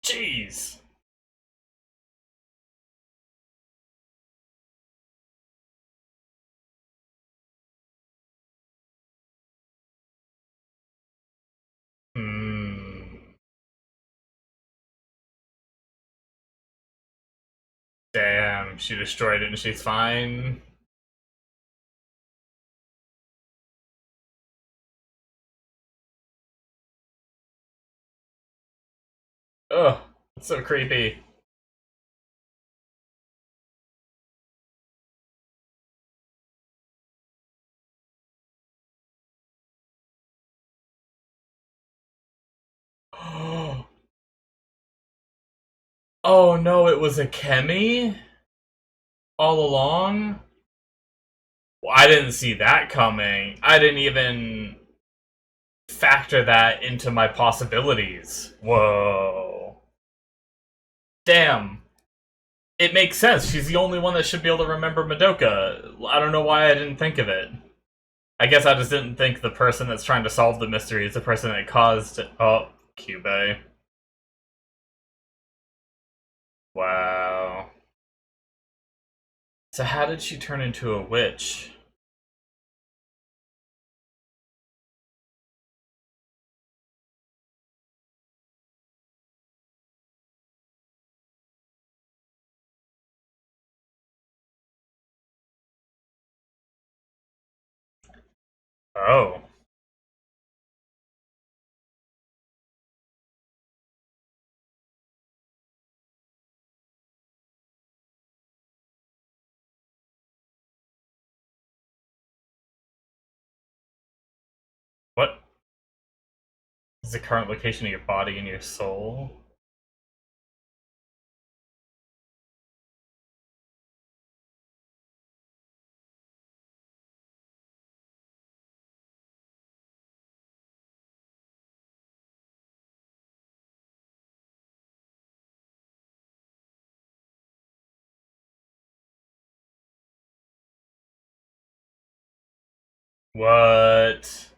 Jeez. Hmm. Damn, she destroyed it and she's fine. Ugh, it's so creepy. Oh no, it was a Kemi all along? Well, I didn't see that coming. I didn't even factor that into my possibilities. Whoa. Damn. It makes sense. She's the only one that should be able to remember Madoka. I don't know why I didn't think of it. I guess I just didn't think the person that's trying to solve the mystery is the person that caused it. Oh, Cube. Wow. So how did she turn into a witch? Oh. What is the current location of your body and your soul? What?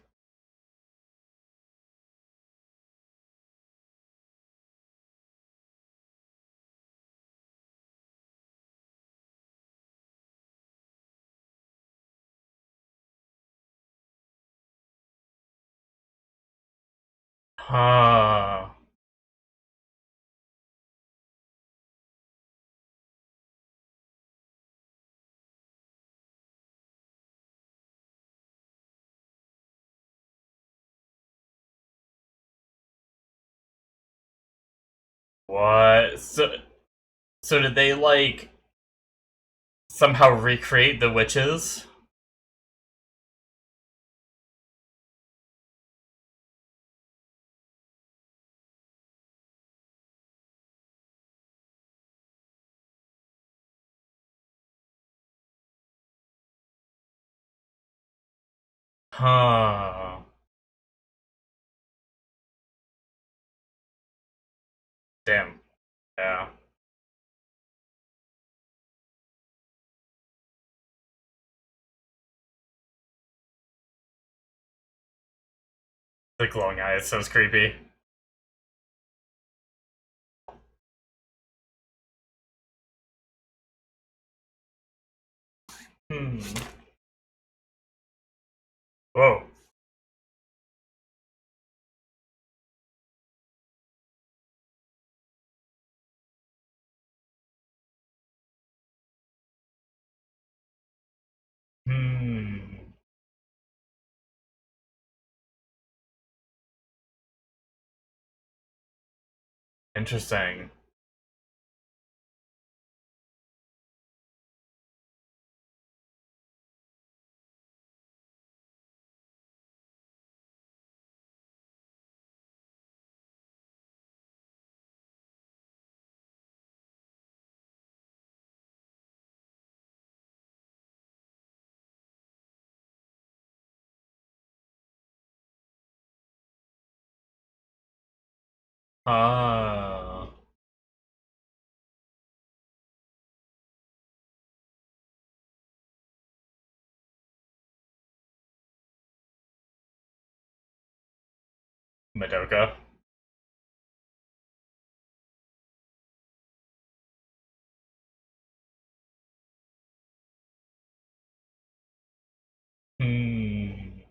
Huh. What? So did they like somehow recreate the witches? Huh. Damn. Yeah. The glowing eyes sounds creepy. Hmm. Whoa. Hmm. Interesting. Ah. Madoka. Hmm.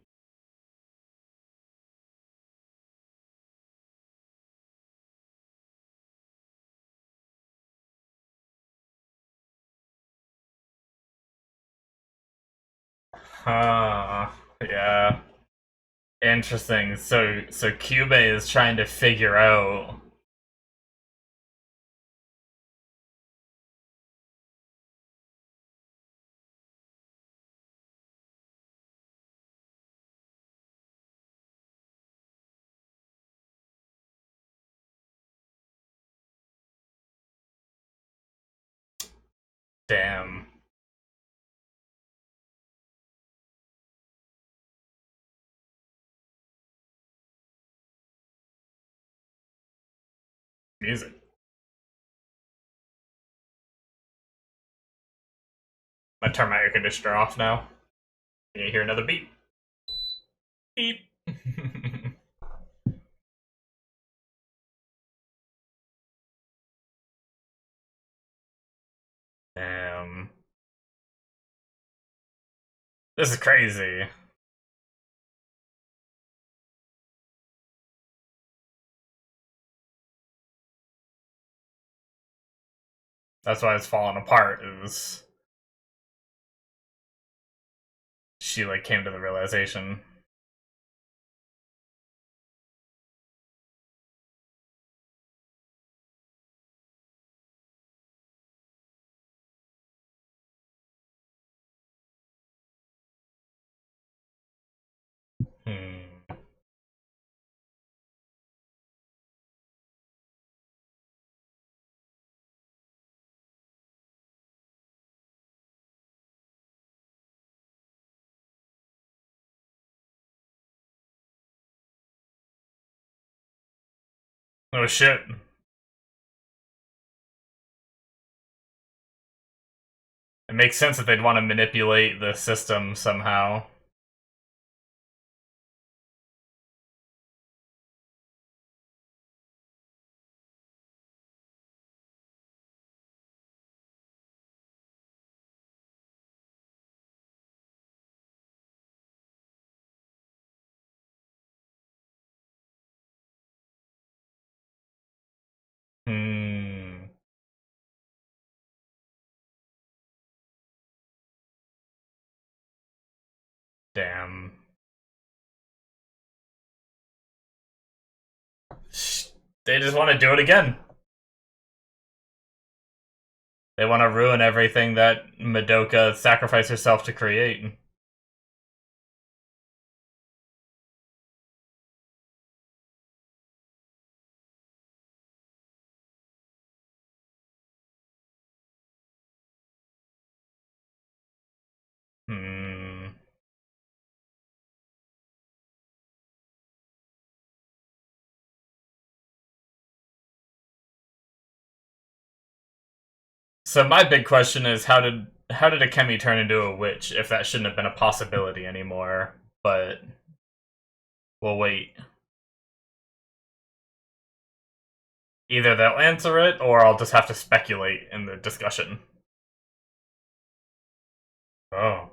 Huh. Yeah. Interesting. So Cube is trying to figure out. Damn. Music. I turn my air conditioner off now. Can you hear another beep? Beep. Damn. This is crazy. That's why it's falling apart. It was she like came to the realization. Hmm. Oh shit. It makes sense that they'd want to manipulate the system somehow. Hmm. Damn. They just want to do it again. They want to ruin everything that Madoka sacrificed herself to create. Hmm. So my big question is how did Akemi turn into a witch if that shouldn't have been a possibility anymore? But we'll wait. Either they'll answer it, or I'll just have to speculate in the discussion. Oh.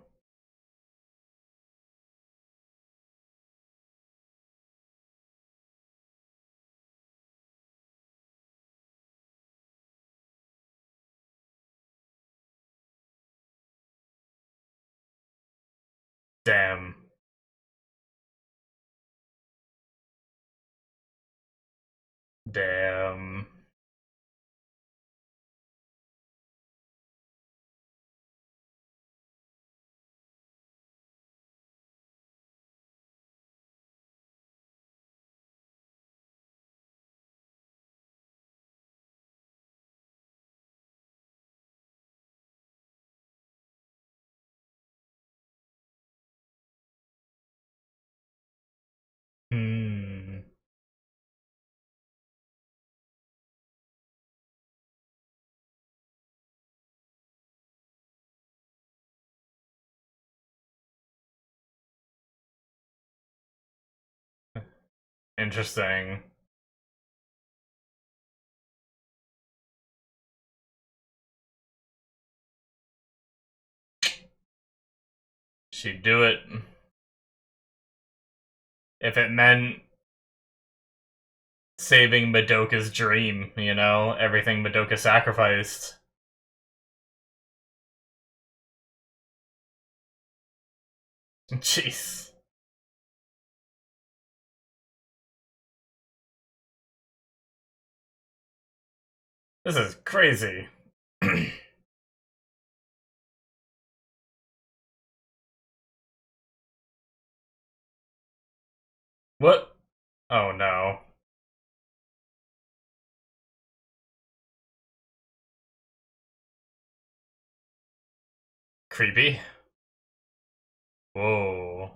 Damn. Damn. Hmm. Interesting. She'd do it if it meant saving Madoka's dream, you know? Everything Madoka sacrificed. Jeez. This is crazy. What? Oh no. Creepy. Whoa.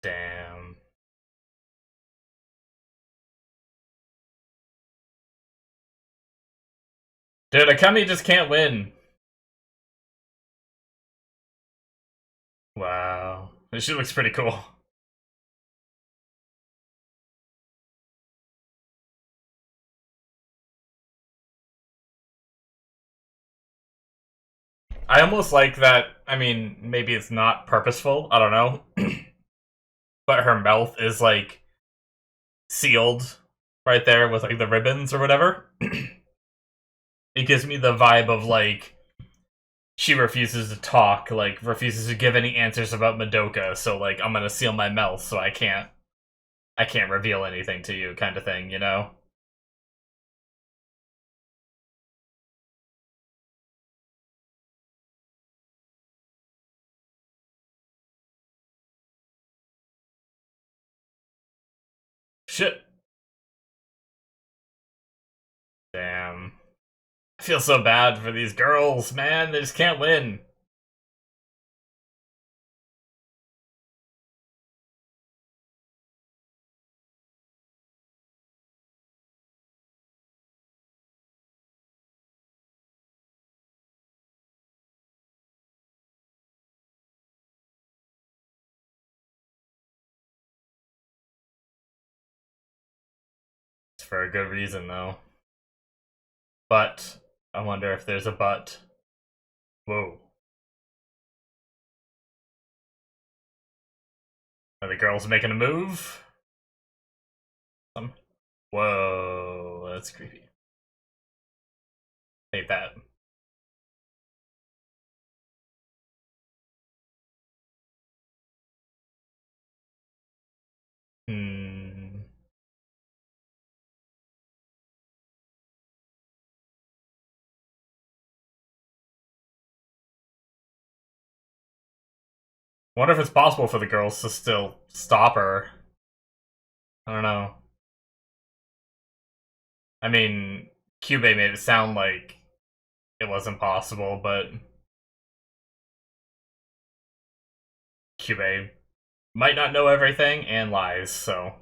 Damn. Dude, Akemi just can't win. Wow. She looks pretty cool. I almost like that. I mean, maybe it's not purposeful. I don't know. But her mouth is like sealed right there with like the ribbons or whatever. It gives me the vibe of like she refuses to talk, like refuses to give any answers about Madoka, so like I'm gonna seal my mouth so I can't reveal anything to you kind of thing, you know? Shit. Damn. I feel so bad for these girls, man. They just can't win. It's for a good reason though. But I wonder if there's a but. Whoa. Are the girls making a move? Whoa, that's creepy. Hate that. Hmm. Wonder if it's possible for the girls to still stop her. I don't know. I mean, Cube made it sound like it wasn't possible, but Cube might not know everything and lies, so.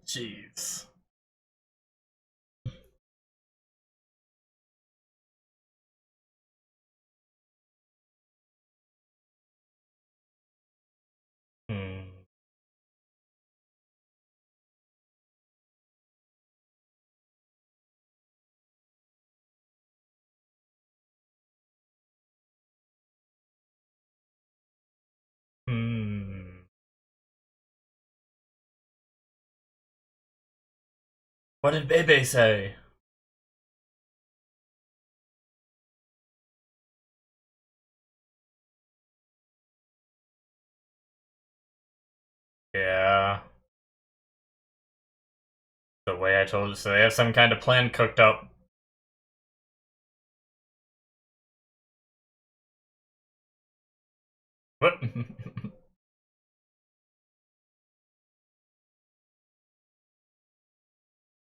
Jeez. Hmm. Hmm. What did Bebe say? Yeah. The way I told you, so they have some kind of plan cooked up. What?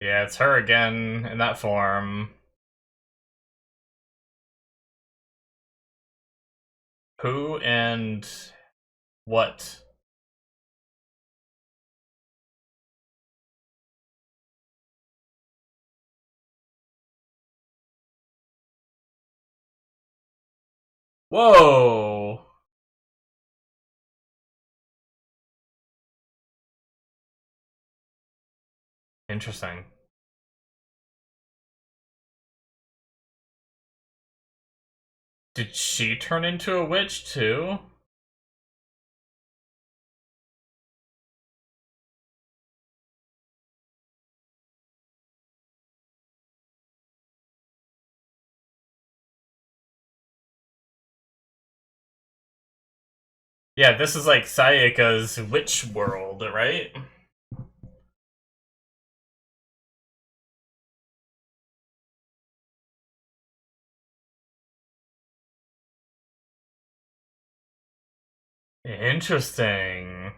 Yeah, it's her again in that form. Who and what? Whoa! Interesting. Did she turn into a witch too? Yeah, this is like Sayaka's witch world, right? Interesting.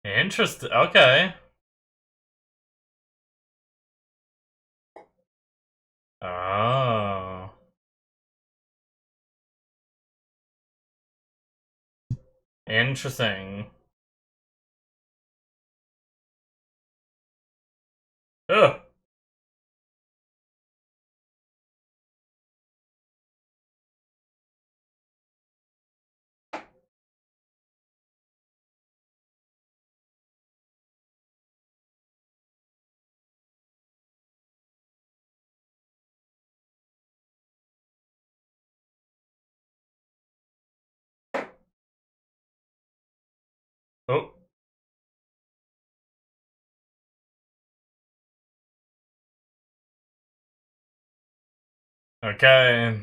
Interesting. Okay. Oh. Interesting. Ugh. Oh. Okay.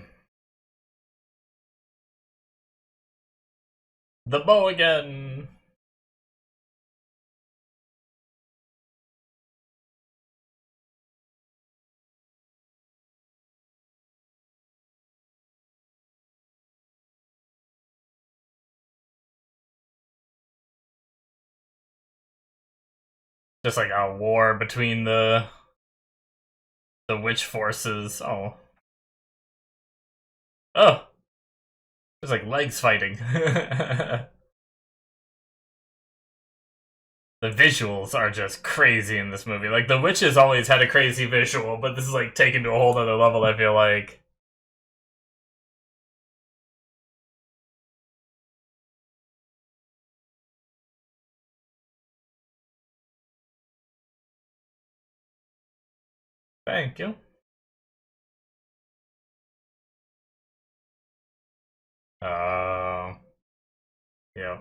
The bow again. Just like a war between the witch forces. Oh. Oh. There's like legs fighting. The visuals are just crazy in this movie. Like the witches always had a crazy visual, but this is like taken to a whole other level, I feel like. Thank you. Uh yeah.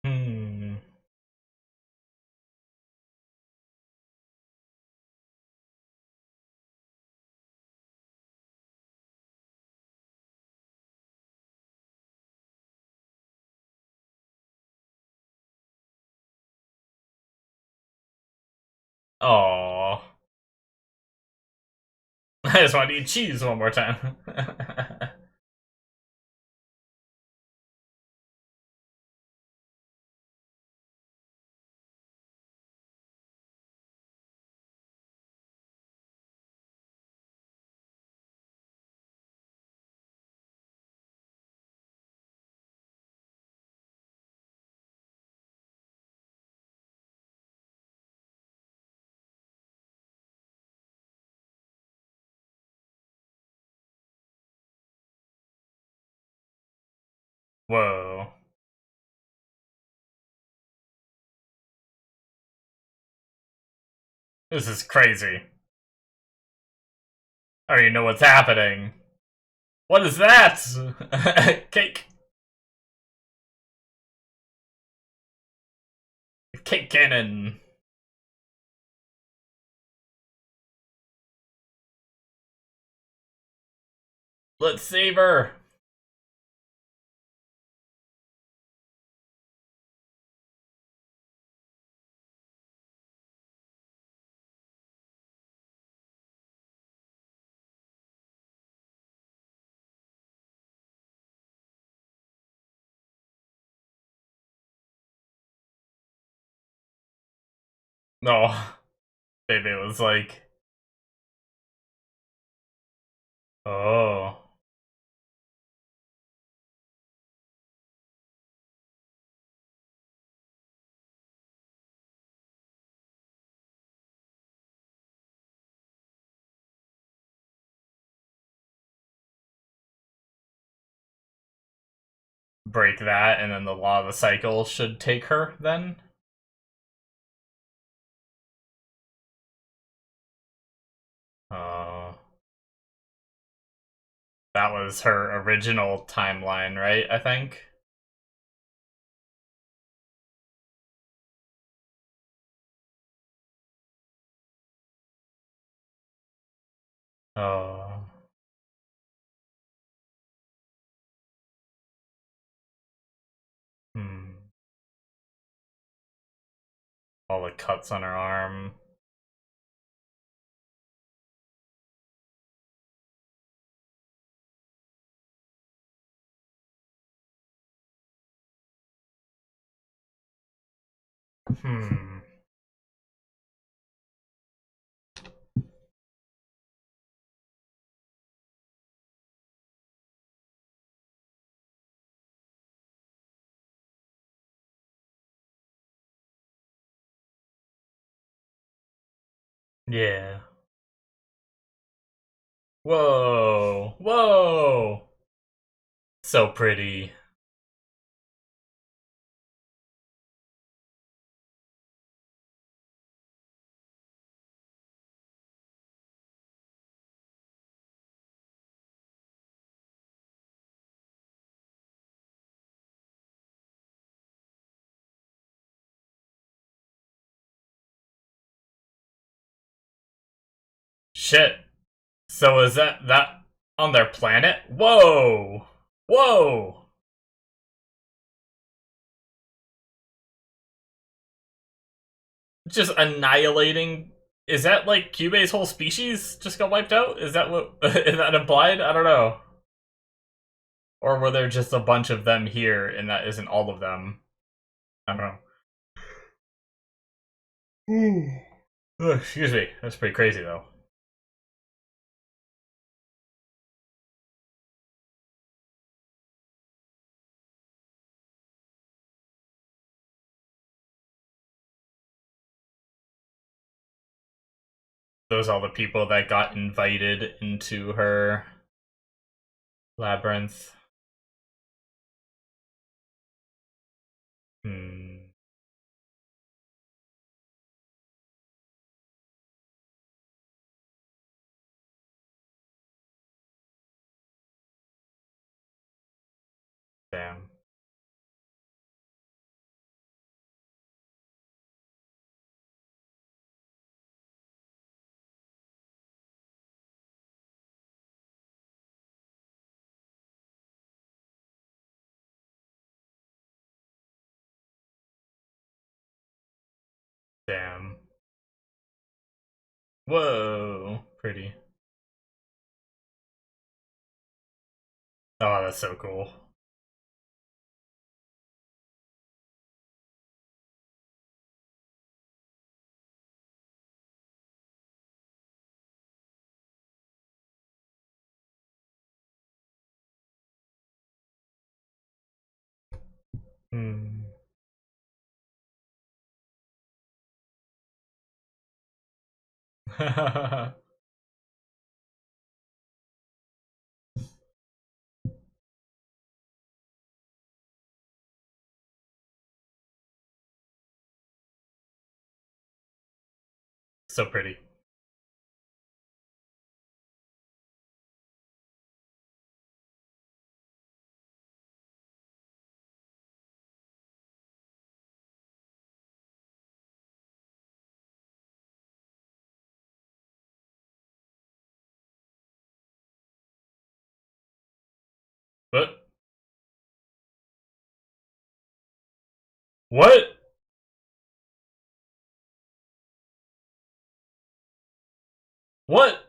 Hmm. Aww. I just want to eat cheese one more time. Whoa. This is crazy. I don't even know what's happening. What is that? Cake. Cake cannon. Let's save her. No. Baby was like, oh. Break that, and then the law of the cycle should take her, then? Oh. That was her original timeline, right? I think? Oh. Hmm. All the cuts on her arm. Hmm. Yeah. Whoa. Whoa. So pretty. Shit. So is that on their planet? Whoa! Whoa! Just annihilating. Is that like Kyubei's whole species just got wiped out? Is that what is that implied? I don't know. Or were there just a bunch of them here and that isn't all of them? I don't know. Ugh, excuse me. That's pretty crazy though. Those are all the people that got invited into her labyrinth. Hmm. Damn. Damn. Whoa. Pretty. Oh, that's so cool. Hmm. So pretty. What? What? What?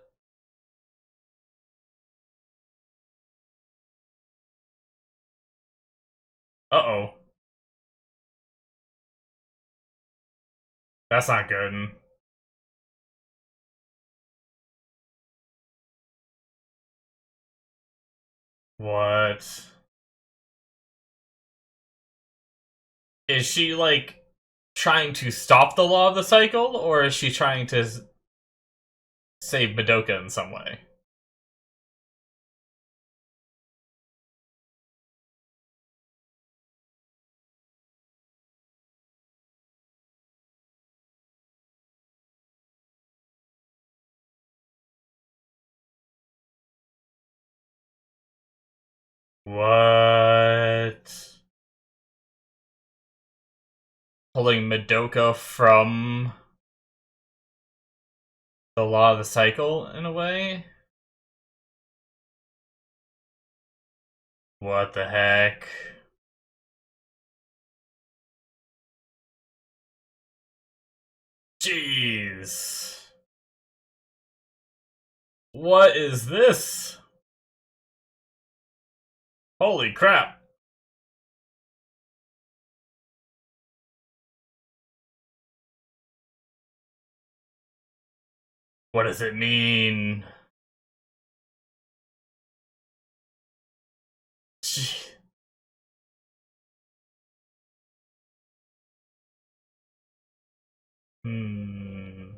Uh-oh. That's not good. What? Is she, like, trying to stop the law of the cycle, or is she trying to save Madoka in some way? What? Pulling Madoka from the law of the cycle, in a way? What the heck? Jeez. What is this? Holy crap. What does it mean? Gee. Hmm.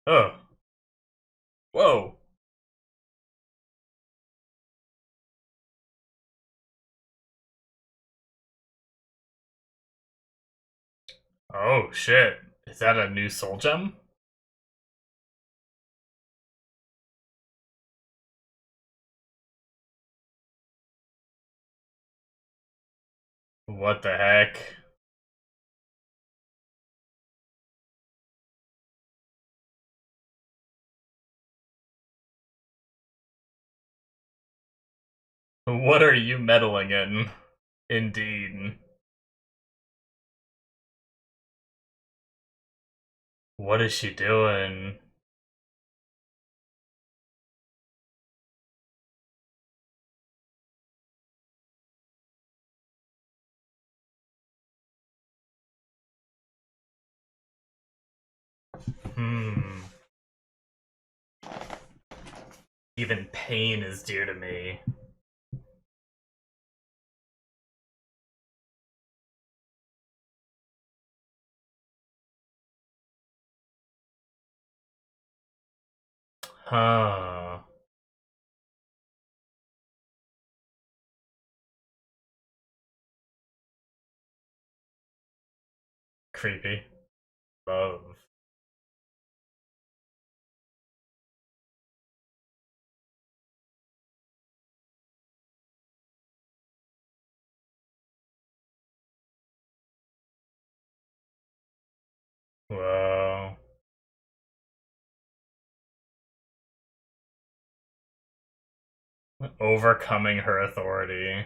Oh. Whoa. Oh shit. Is that a new soul gem? What the heck? What are you meddling in? Indeed. What is she doing? Hmm. Even pain is dear to me. Huh. Creepy. Love. Whoa. Overcoming her authority.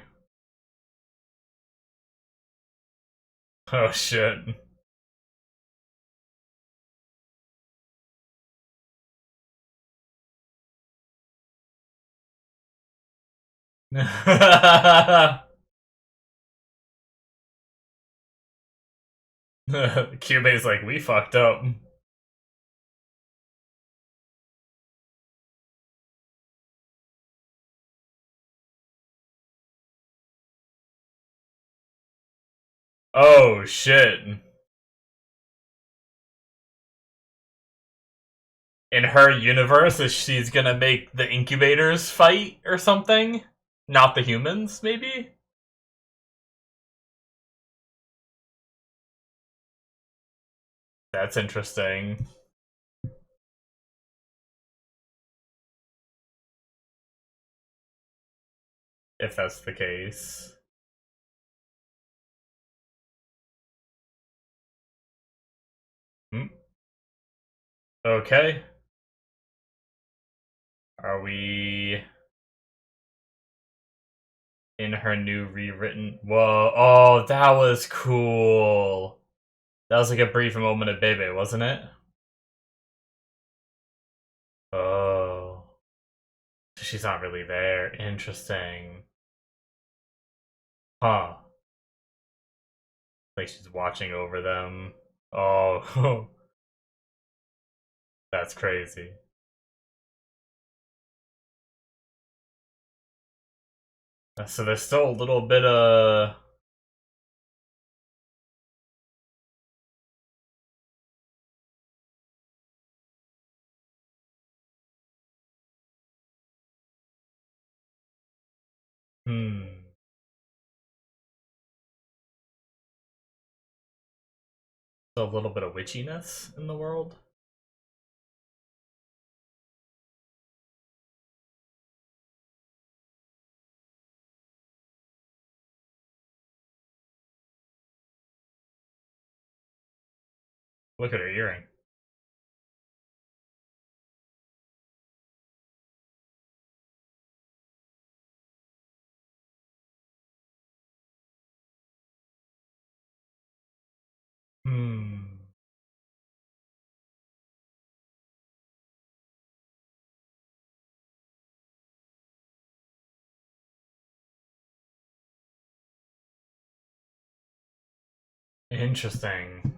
Oh shit. Kyubei's like, we fucked up. Oh shit. in her universe is she's gonna make the incubators fight or something, not the humans, maybe. That's interesting. If that's the case. Hmm. Okay. Are we in her new rewritten? Whoa! Oh, that was cool. That was like a brief moment of Bebe, wasn't it? Oh, she's not really there. Interesting. Huh? Like she's watching over them. Oh, that's crazy. So there's still a little bit of hmm, still a little bit of witchiness in the world. Look at her earring. Hmm. Interesting.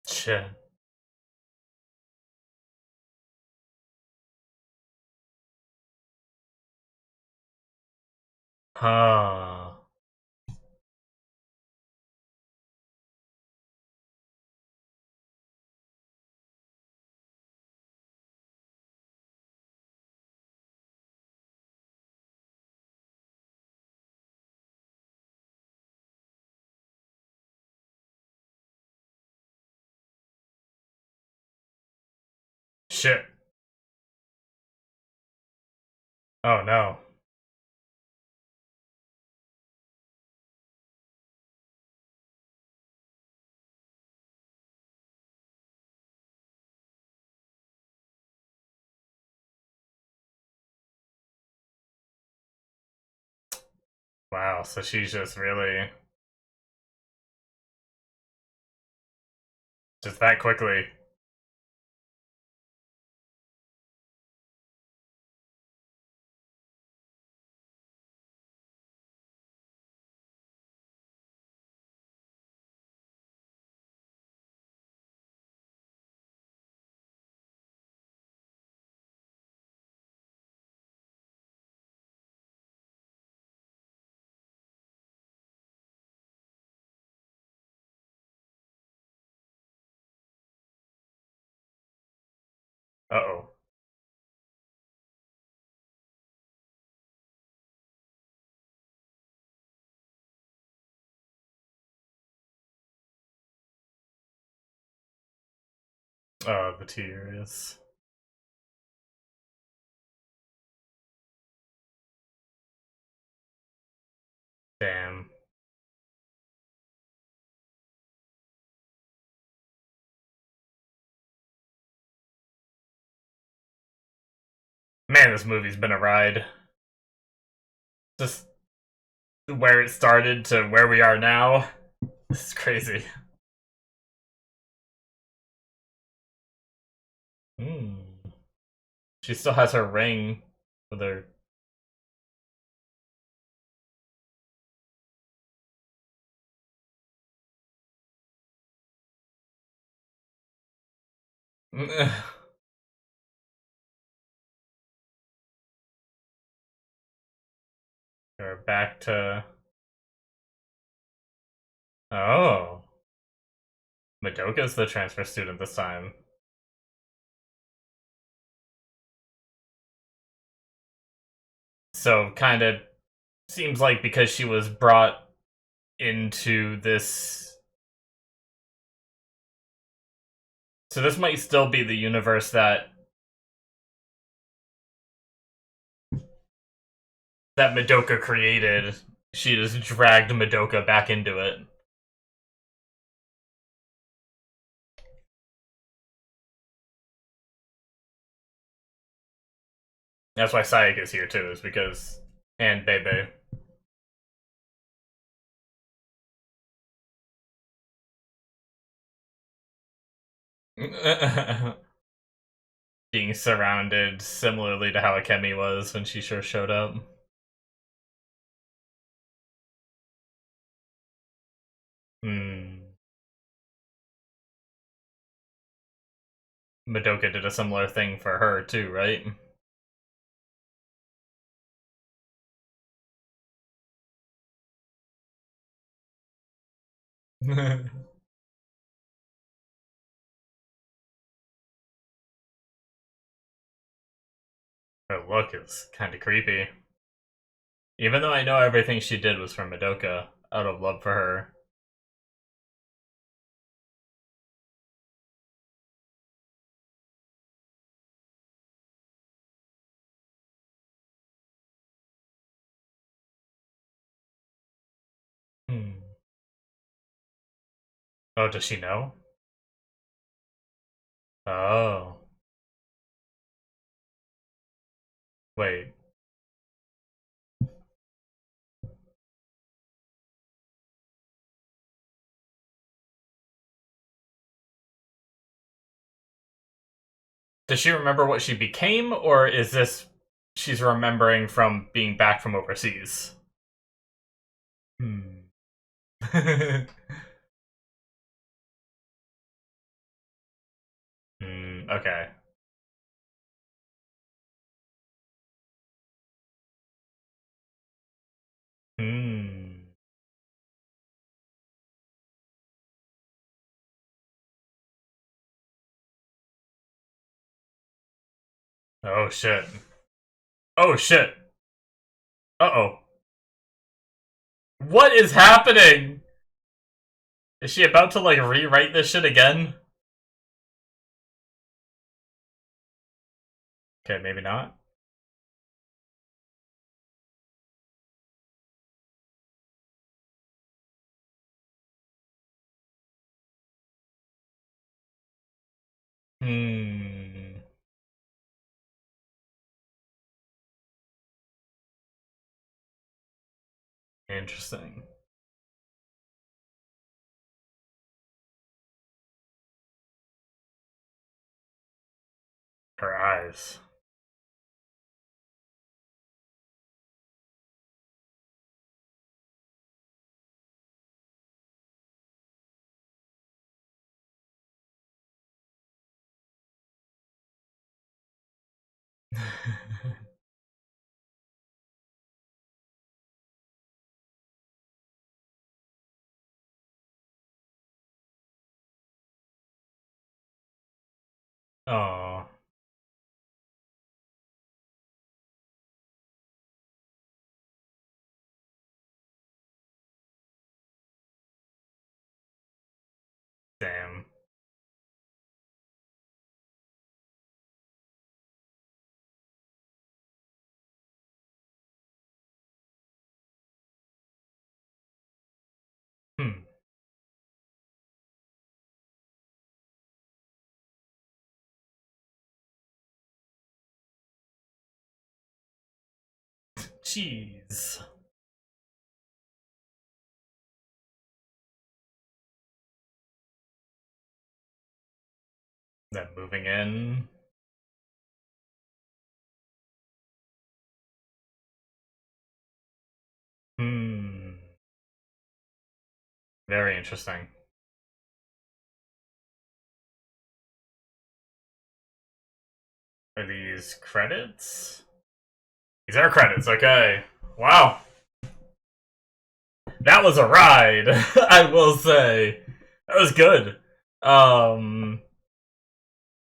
Shit. Huh. Shit. Oh no. Wow. So she's just really just that quickly. Uh oh. Oh, the tears. Damn. Man, this movie's been a ride. Just where it started to where we are now. This is crazy. Hmm. She still has her ring with her. We're back to Oh. Madoka's the transfer student this time. So, kind of seems like because she was brought into this. So, this might still be the universe that Madoka created. She just dragged Madoka back into it. That's why Sayaka's here too, is because. And Bebe. Being surrounded similarly to how Akemi was when she sure showed up. Hmm. Madoka did a similar thing for her too, right? Her look is kind of creepy. Even though I know everything she did was for Madoka, out of love for her. Hmm. Oh, does she know? Oh. Wait. Does she remember what she became, or is this she's remembering from being back from overseas? Hmm. Okay. Hmm. Oh shit. Oh shit. Uh-oh. What is happening? Is she about to, like, rewrite this shit again? Okay, maybe not. Hmm. Interesting. Her eyes. Oh, damn. Hmm. Jeez. Then moving in. Hmm. Very interesting. Are these credits? These are credits, okay. Wow. That was a ride, I will say. That was good. Um,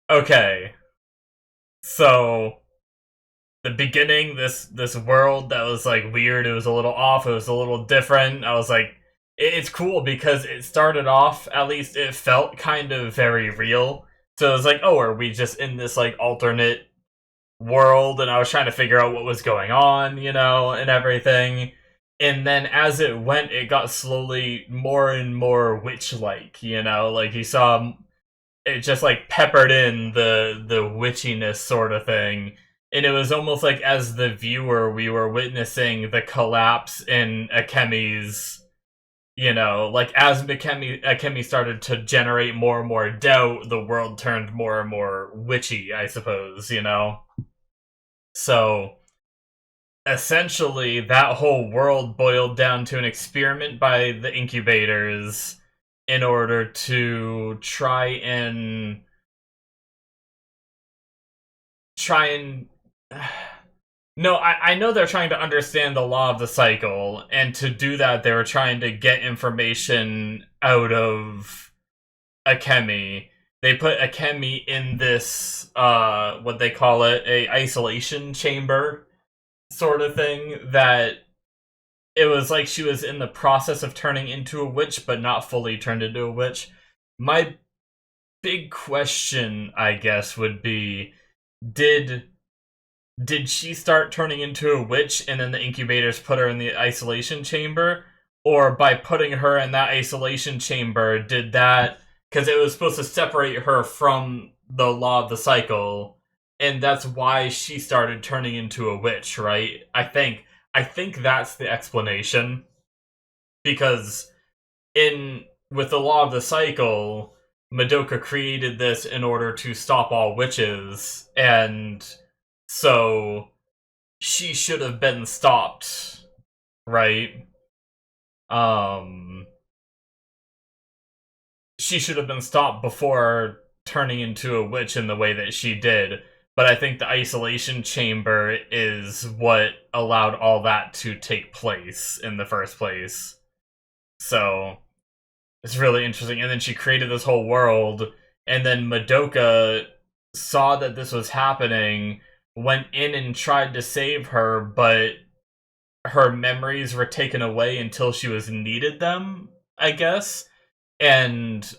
okay. So, the beginning, this world that was like weird, it was a little off, it was a little different. I was like, it's cool because it started off, at least it felt kind of very real. So it was like, oh, are we just in this like alternate world? And I was trying to figure out what was going on, and everything. And then as it went, it got slowly more and more witch-like, like you saw it just like peppered in the witchiness sort of thing. And it was almost like as the viewer we were witnessing the collapse in Akemi's, like as Akemi started to generate more and more doubt, the world turned more and more witchy, I suppose. So essentially that whole world boiled down to an experiment by the incubators in order to try and no, I know they're trying to understand the law of the cycle, and to do that they were trying to get information out of Akemi. They put Akemi in this what they call it, a isolation chamber sort of thing, that it was like she was in the process of turning into a witch but not fully turned into a witch. My big question, I guess, would be, did she start turning into a witch and then the incubators put her in the isolation chamber? Or by putting her in that isolation chamber, did that... Because it was supposed to separate her from the law of the cycle, and that's why she started turning into a witch, right? I think that's the explanation. Because with the law of the cycle, Madoka created this in order to stop all witches, and so she should have been stopped, right? She should have been stopped before turning into a witch in the way that she did. But I think the isolation chamber is what allowed all that to take place in the first place. So it's really interesting. And then she created this whole world, and then Madoka saw that this was happening, went in and tried to save her, but her memories were taken away until she was needed them, I guess. And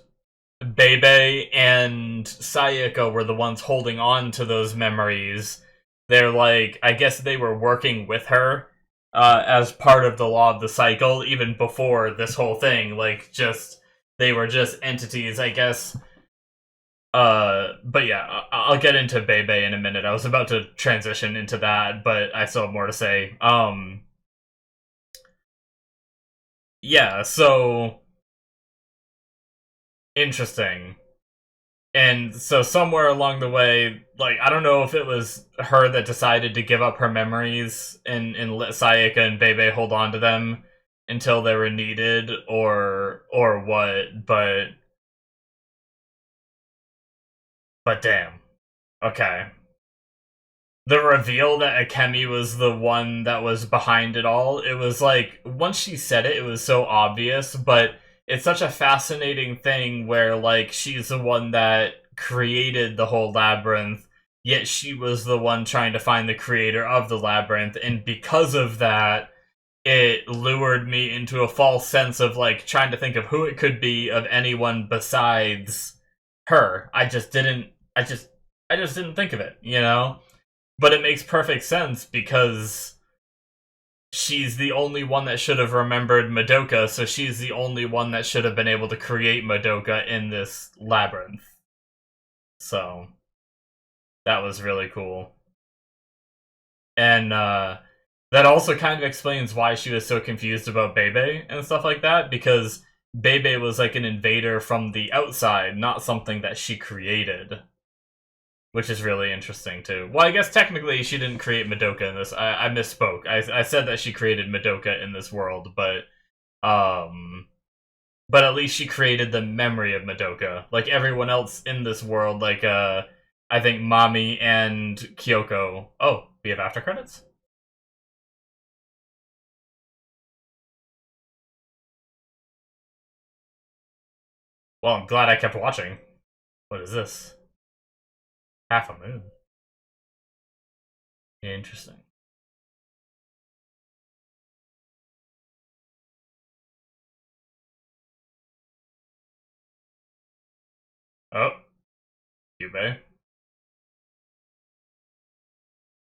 Bebe and Sayaka were the ones holding on to those memories. They're like, I guess they were working with her as part of the law of the cycle, even before this whole thing. Like, they were just entities, I guess. But yeah, I'll get into Bebe in a minute. I was about to transition into that, but I still have more to say. Yeah, so interesting. And so somewhere along the way, like, I don't know if it was her that decided to give up her memories and let Sayaka and Bebe hold on to them until they were needed, or what, but damn. Okay. The reveal that Akemi was the one that was behind it all, it was like, once she said it, it was so obvious, but it's such a fascinating thing where, like, she's the one that created the whole labyrinth, yet she was the one trying to find the creator of the labyrinth, and because of that, it lured me into a false sense of, like, trying to think of who it could be of anyone besides her. I just didn't think of it. But it makes perfect sense because she's the only one that should have remembered Madoka, so she's the only one that should have been able to create Madoka in this labyrinth. So, that was really cool. And that also kind of explains why she was so confused about Bebe and stuff like that, because Bebe was like an invader from the outside, not something that she created. Which is really interesting, too. Well, I guess technically she didn't create Madoka in this. I misspoke. I said that she created Madoka in this world, but at least she created the memory of Madoka. Like everyone else in this world, like, I think Mami and Kyoko. Oh, we have after credits? Well, I'm glad I kept watching. What is this? Half a moon. Interesting. Oh, Yubei.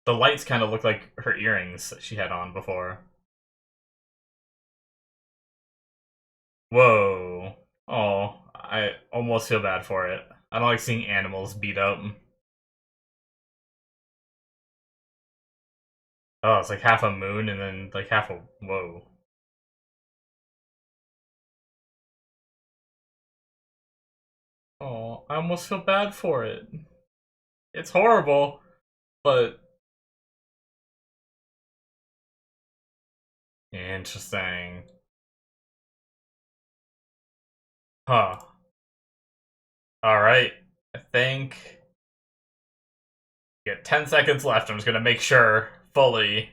The lights kind of look like her earrings that she had on before. Whoa. Oh, I almost feel bad for it. I don't like seeing animals beat up. Oh, it's like half a moon and then like half a... Whoa. Oh, I almost feel bad for it. It's horrible, but... Interesting. Huh. Alright. I think... We got 10 seconds left. I'm just gonna make sure fully.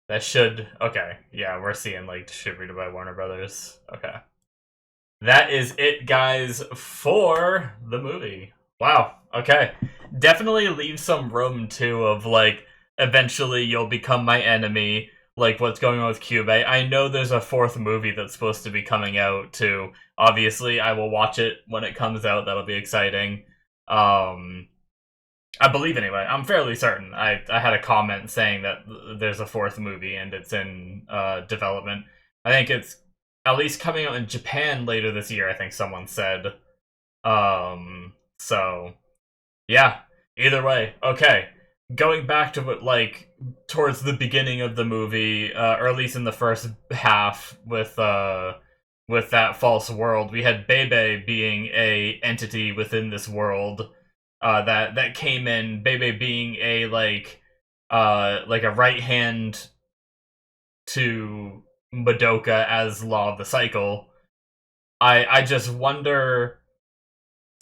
That should... Okay. Yeah, we're seeing, like, distributed by Warner Brothers. Okay. That is it, guys, for the movie. Wow. Okay. Definitely leave some room, too, of, like, eventually you'll become my enemy, like what's going on with Kyubey. I know there's a fourth movie that's supposed to be coming out, too. Obviously, I will watch it when it comes out. That'll be exciting. I believe anyway. I'm fairly certain. I had a comment saying that there's a fourth movie and it's in development. I think it's at least coming out in Japan later this year, I think someone said. So yeah. Either way, okay. Going back to what, like, towards the beginning of the movie, or at least in the first half with that false world, we had Bebe being a entity within this world. That came in, Bebe being a like a right hand to Madoka as Law of the Cycle. I just wonder.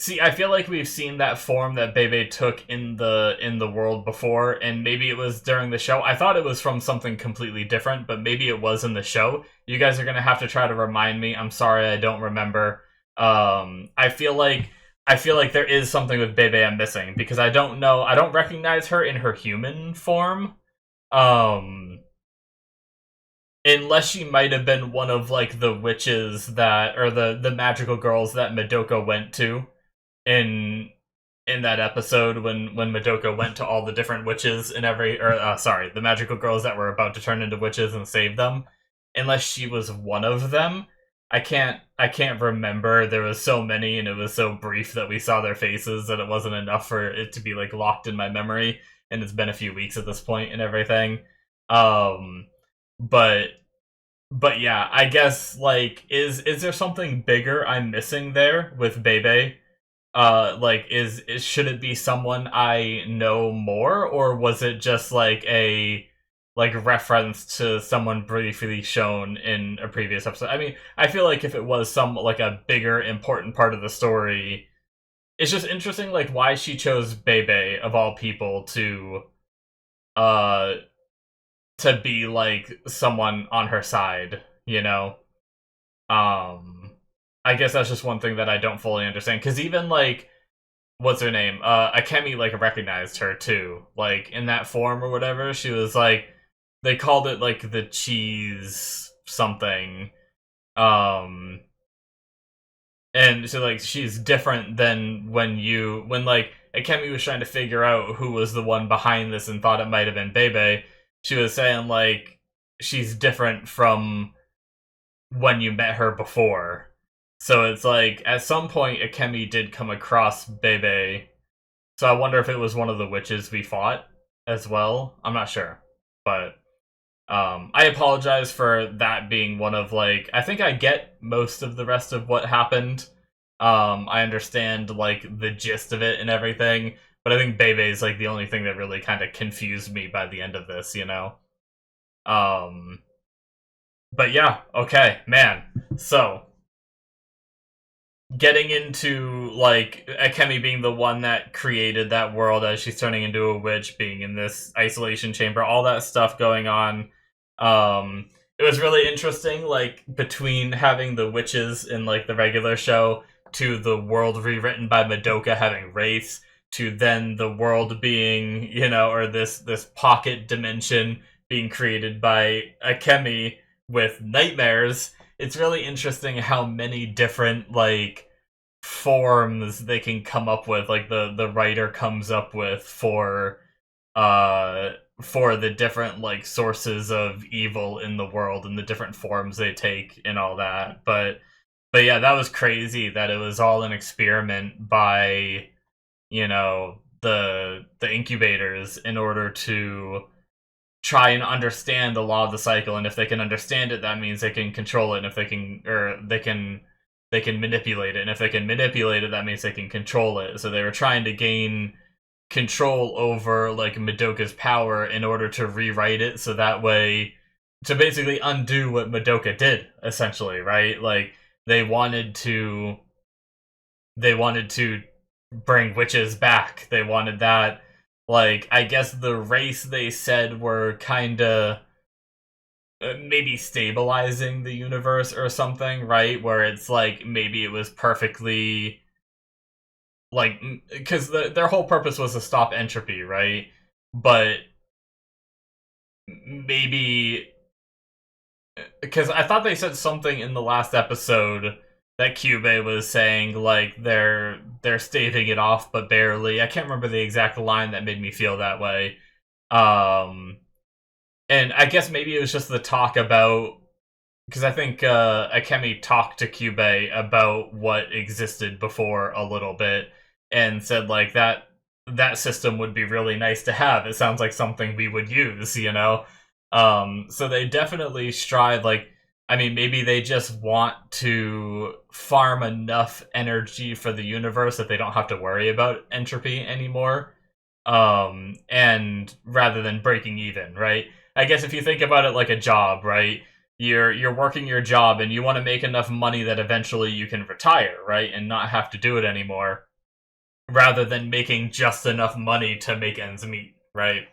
See, I feel like we've seen that form that Bebe took in the world before, and maybe it was during the show. I thought it was from something completely different, but maybe it was in the show. You guys are gonna have to try to remind me. I'm sorry, I don't remember. I feel like there is something with Bebe I'm missing, because I don't know. I don't recognize her in her human form. Unless she might have been one of, like, the witches that, or the magical girls that Madoka went to in that episode when Madoka went to all the different witches in every, or sorry, the magical girls that were about to turn into witches and save them. Unless she was one of them. I can't remember. There was so many and it was so brief that we saw their faces that it wasn't enough for it to be, like, locked in my memory, and it's been a few weeks at this point and everything. But yeah, I guess, like, is there something bigger I'm missing there with Bebe? Like, should it be someone I know more, or was it just like a reference to someone briefly shown in a previous episode? I mean, I feel like if it was some, like, a bigger important part of the story, it's just interesting, like, why she chose Bebe of all people uh to be, like, someone on her side, you know? I guess that's just one thing that I don't fully understand, because even, like, what's her name? Akemi, like, recognized her too. Like, in that form or whatever, she was like, they called it, like, the cheese something. And so, like, she's different than when like, Akemi was trying to figure out who was the one behind this and thought it might have been Bebe, she was saying, like, she's different from when you met her before. So it's like, at some point, Akemi did come across Bebe. So I wonder if it was one of the witches we fought as well. I'm not sure. But I apologize for that being one of, like, I think I get most of the rest of what happened. I understand, like, the gist of it and everything. But I think Bebe is, like, the only thing that really kind of confused me by the end of this, you know? But yeah, okay, man. So, getting into, like, Akemi being the one that created that world as she's turning into a witch, being in this isolation chamber, all that stuff going on. It was really interesting, like, between having the witches in, like, the regular show to the world rewritten by Madoka having race, to then the world being, or this pocket dimension being created by Akemi with nightmares. It's really interesting how many different, like, forms they can come up with, like the writer comes up with for the different, like, sources of evil in the world and the different forms they take and all that. But yeah, that was crazy that it was all an experiment by, the incubators in order to try and understand the law of the cycle, and if they can understand it, that means they can control it, and if they can manipulate it, and if they can manipulate it, that means they can control it. So they were trying to gain control over, like, Madoka's power in order to rewrite it, so that way to basically undo what Madoka did, essentially, right? Like, they wanted to bring witches back. They wanted that, like, I guess the race they said were kinda maybe stabilizing the universe or something, right? Where it's like, maybe it was perfectly, like, because their whole purpose was to stop entropy, right? But maybe, because I thought they said something in the last episode that Kyubey was saying, like, they're staving it off, but barely. I can't remember the exact line that made me feel that way. And I guess maybe it was just the talk about, because I think Akemi talked to Kyubey about what existed before a little bit, and said, like, that system would be really nice to have. It sounds like something we would use, So they definitely strive, like, I mean, maybe they just want to farm enough energy for the universe that they don't have to worry about entropy anymore. And rather than breaking even, right? I guess if you think about it like a job, right? You're working your job and you want to make enough money that eventually you can retire, right? And not have to do it anymore, rather than making just enough money to make ends meet, right?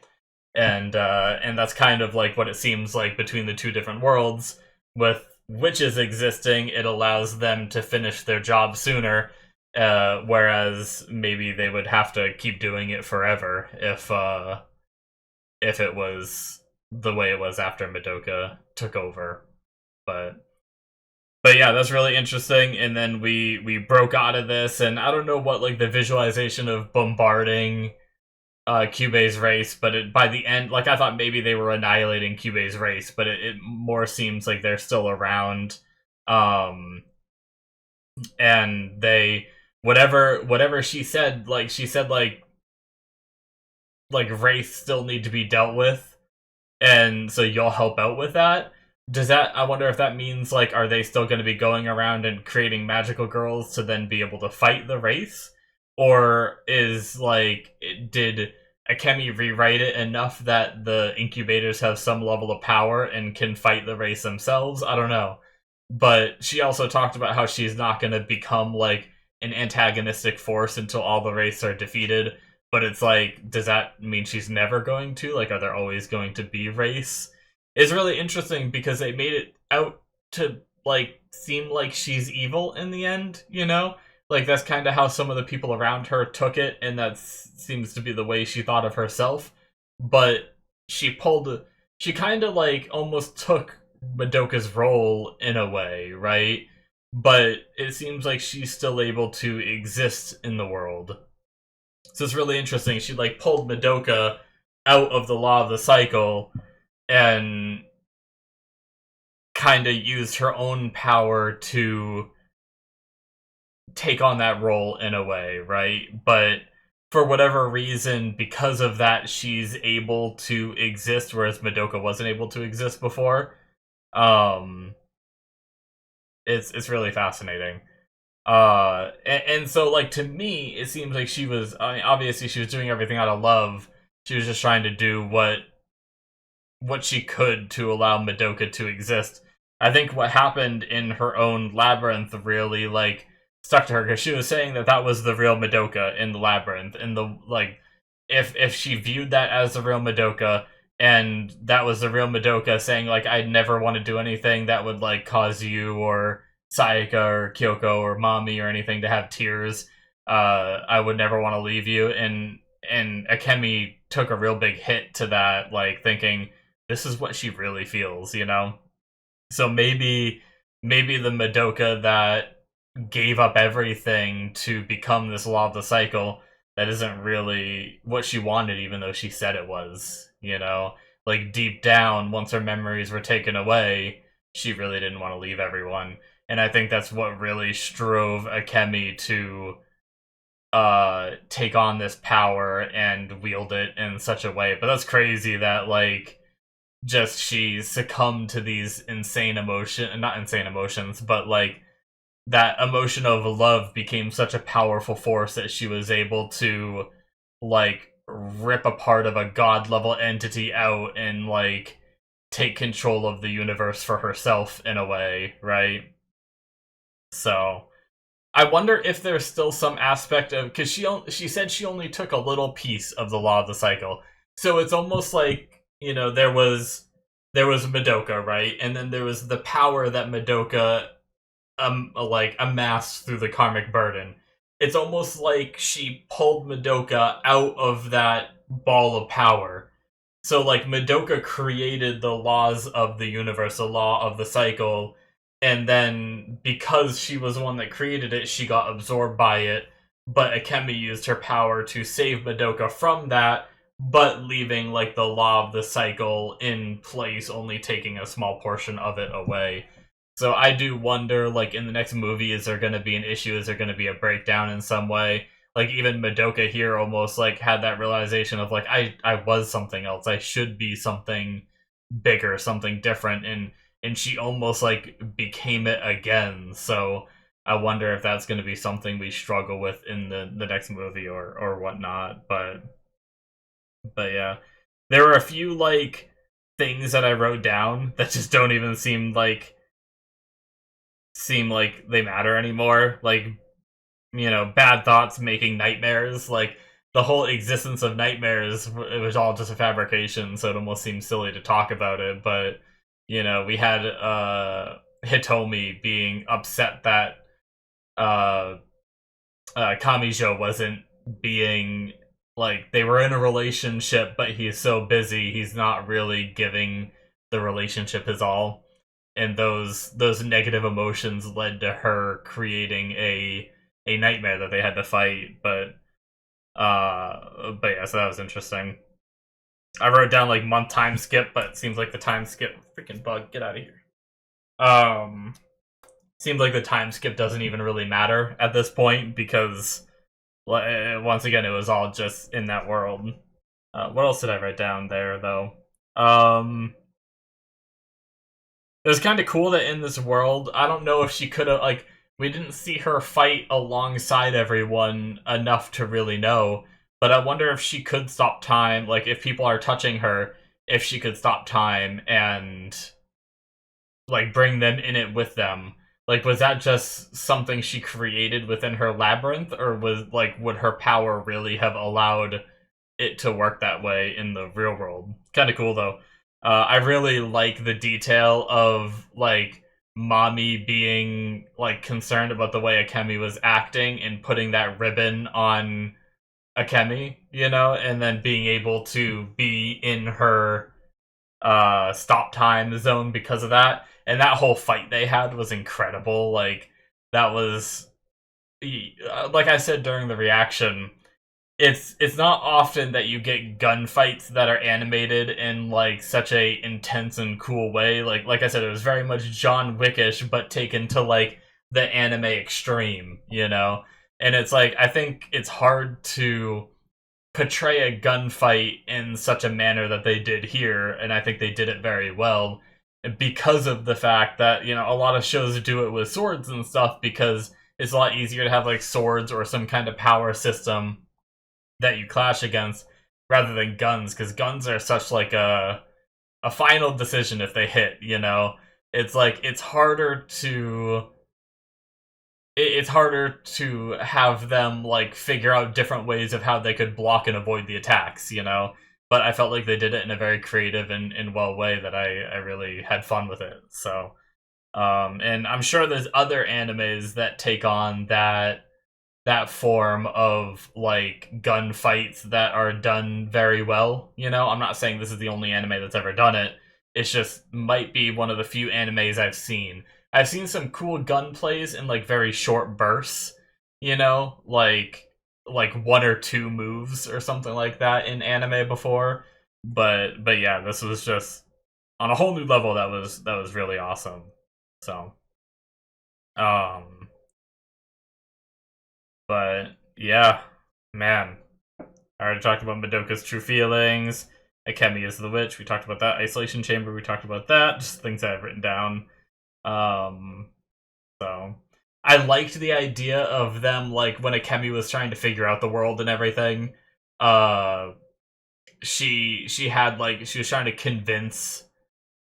And that's kind of like what it seems like between the two different worlds. With witches existing, it allows them to finish their job sooner, whereas maybe they would have to keep doing it forever if it was the way it was after Madoka took over. But yeah, that's really interesting. And then we broke out of this, and I don't know what, like, the visualization of bombarding Kyubey's race, but by the end, like, I thought maybe they were annihilating Kyubey's race, but it more seems like they're still around. And they, whatever she said, like, race still need to be dealt with, and so you'll help out with that. Does that, I wonder if that means, like, are they still going to be going around and creating magical girls to then be able to fight the race? Or is, like, did Akemi rewrite it enough that the incubators have some level of power and can fight the race themselves? I don't know. But she also talked about how she's not going to become, like, an antagonistic force until all the race are defeated. But it's like, does that mean she's never going to? Like, are there always going to be race? It's really interesting because they made it out to, like, seem like she's evil in the end, Like, that's kind of how some of the people around her took it, and that seems to be the way she thought of herself. But she kind of, like, almost took Madoka's role in a way, right? But it seems like she's still able to exist in the world. So it's really interesting. She, like, pulled Madoka out of the law of the cycle and kind of used her own power to take on that role in a way, right? But for whatever reason, because of that, she's able to exist, whereas Madoka wasn't able to exist before. It's really fascinating. And so, like, to me, it seems like she was, I mean, obviously she was doing everything out of love. She was just trying to do what she could to allow Madoka to exist. I think what happened in her own labyrinth really, like, stuck to her, because she was saying that was the real Madoka in the labyrinth, and the, like, if she viewed that as the real Madoka, and that was the real Madoka saying, like, I'd never want to do anything that would, like, cause you or Sayaka or Kyoko or Mami or anything to have tears. I would never want to leave you. And Akemi took a real big hit to that, like thinking this is what she really feels, you know. So maybe the Madoka that gave up everything to become this law of the cycle, that isn't really what she wanted, even though she said it was, you know? Like, deep down, once her memories were taken away, she really didn't want to leave everyone. And I think that's what really strove Akemi to take on this power and wield it in such a way. But that's crazy that, like, just she succumbed to these insane emotion, not insane emotions, but like that emotion of love became such a powerful force that she was able to like rip a part of a god level entity out and like take control of the universe for herself in a way, right? So I wonder if there's still some aspect of, because she said she only took a little piece of the law of the cycle, so it's almost like, you know, there was Madoka, right, and then there was the power that Madoka like amassed through the karmic burden. It's almost like she pulled Madoka out of that ball of power. So like Madoka created the laws of the universe, the law of the cycle, and then because she was the one that created it, she got absorbed by it. But Akemi used her power to save Madoka from that, but leaving like the law of the cycle in place, only taking a small portion of it away. So I do wonder, like, in the next movie, is there going to be an issue? Is there going to be a breakdown in some way? Like, even Madoka here almost, like, had that realization of, like, I was something else. I should be something bigger, something different, and she almost, like, became it again. So I wonder if that's going to be something we struggle with in the next movie or whatnot. But yeah. There were a few, like, things that I wrote down that just don't even seem like they matter anymore. Like, you know, bad thoughts making nightmares. Like, the whole existence of nightmares, it was all just a fabrication, so it almost seems silly to talk about it. But, you know, we had Hitomi being upset that uh, Kamijo wasn't being, like, they were in a relationship, but he's so busy, he's not really giving the relationship his all, and those negative emotions led to her creating a nightmare that they had to fight. But yeah, so that was interesting. I wrote down like month time skip, but it seems like the time skip, freaking bug, get out of here. Um, Seems like the time skip doesn't even really matter at this point because once again it was all just in that world. What else did I write down there though? It was kind of cool that in this world, I don't know if she could have, like, we didn't see her fight alongside everyone enough to really know, but I wonder if she could stop time, like, if people are touching her, if she could stop time and, like, bring them in it with them. Like, was that just something she created within her labyrinth, or was, like, would her power really have allowed it to work that way in the real world? Kind of cool, though. I really like the detail of, like, Mommy being, like, concerned about the way Akemi was acting and putting that ribbon on Akemi, you know, and then being able to be in her stop time zone because of that. And that whole fight they had was incredible. Like, that was, like I said during the reaction, it's not often that you get gunfights that are animated in like such a intense and cool way. Like I said, it was very much John Wickish, but taken to like the anime extreme, you know. And it's like, I think it's hard to portray a gunfight in such a manner that they did here, and I think they did it very well because of the fact that, you know, a lot of shows do it with swords and stuff because it's a lot easier to have like swords or some kind of power system that you clash against rather than guns, because guns are such like a final decision if they hit, you know. It's like it's harder to have them like figure out different ways of how they could block and avoid the attacks, you know. But I felt like they did it in a very creative and well way that I really had fun with it. So And I'm sure there's other animes that take on that form of like gunfights that are done very well. You know, I'm not saying this is the only anime that's ever done it. It's just might be one of the few animes I've seen. I've seen some cool gunplays in like very short bursts, you know, like one or two moves or something like that in anime before. But yeah, this was just on a whole new level. That was really awesome. So, um but yeah, man. I already talked about Madoka's true feelings. Akemi is the witch. We talked about that. Isolation chamber. We talked about that. Just things I've written down. Um, so I liked the idea of them like when Akemi was trying to figure out the world and everything. Uh, she had like she was trying to convince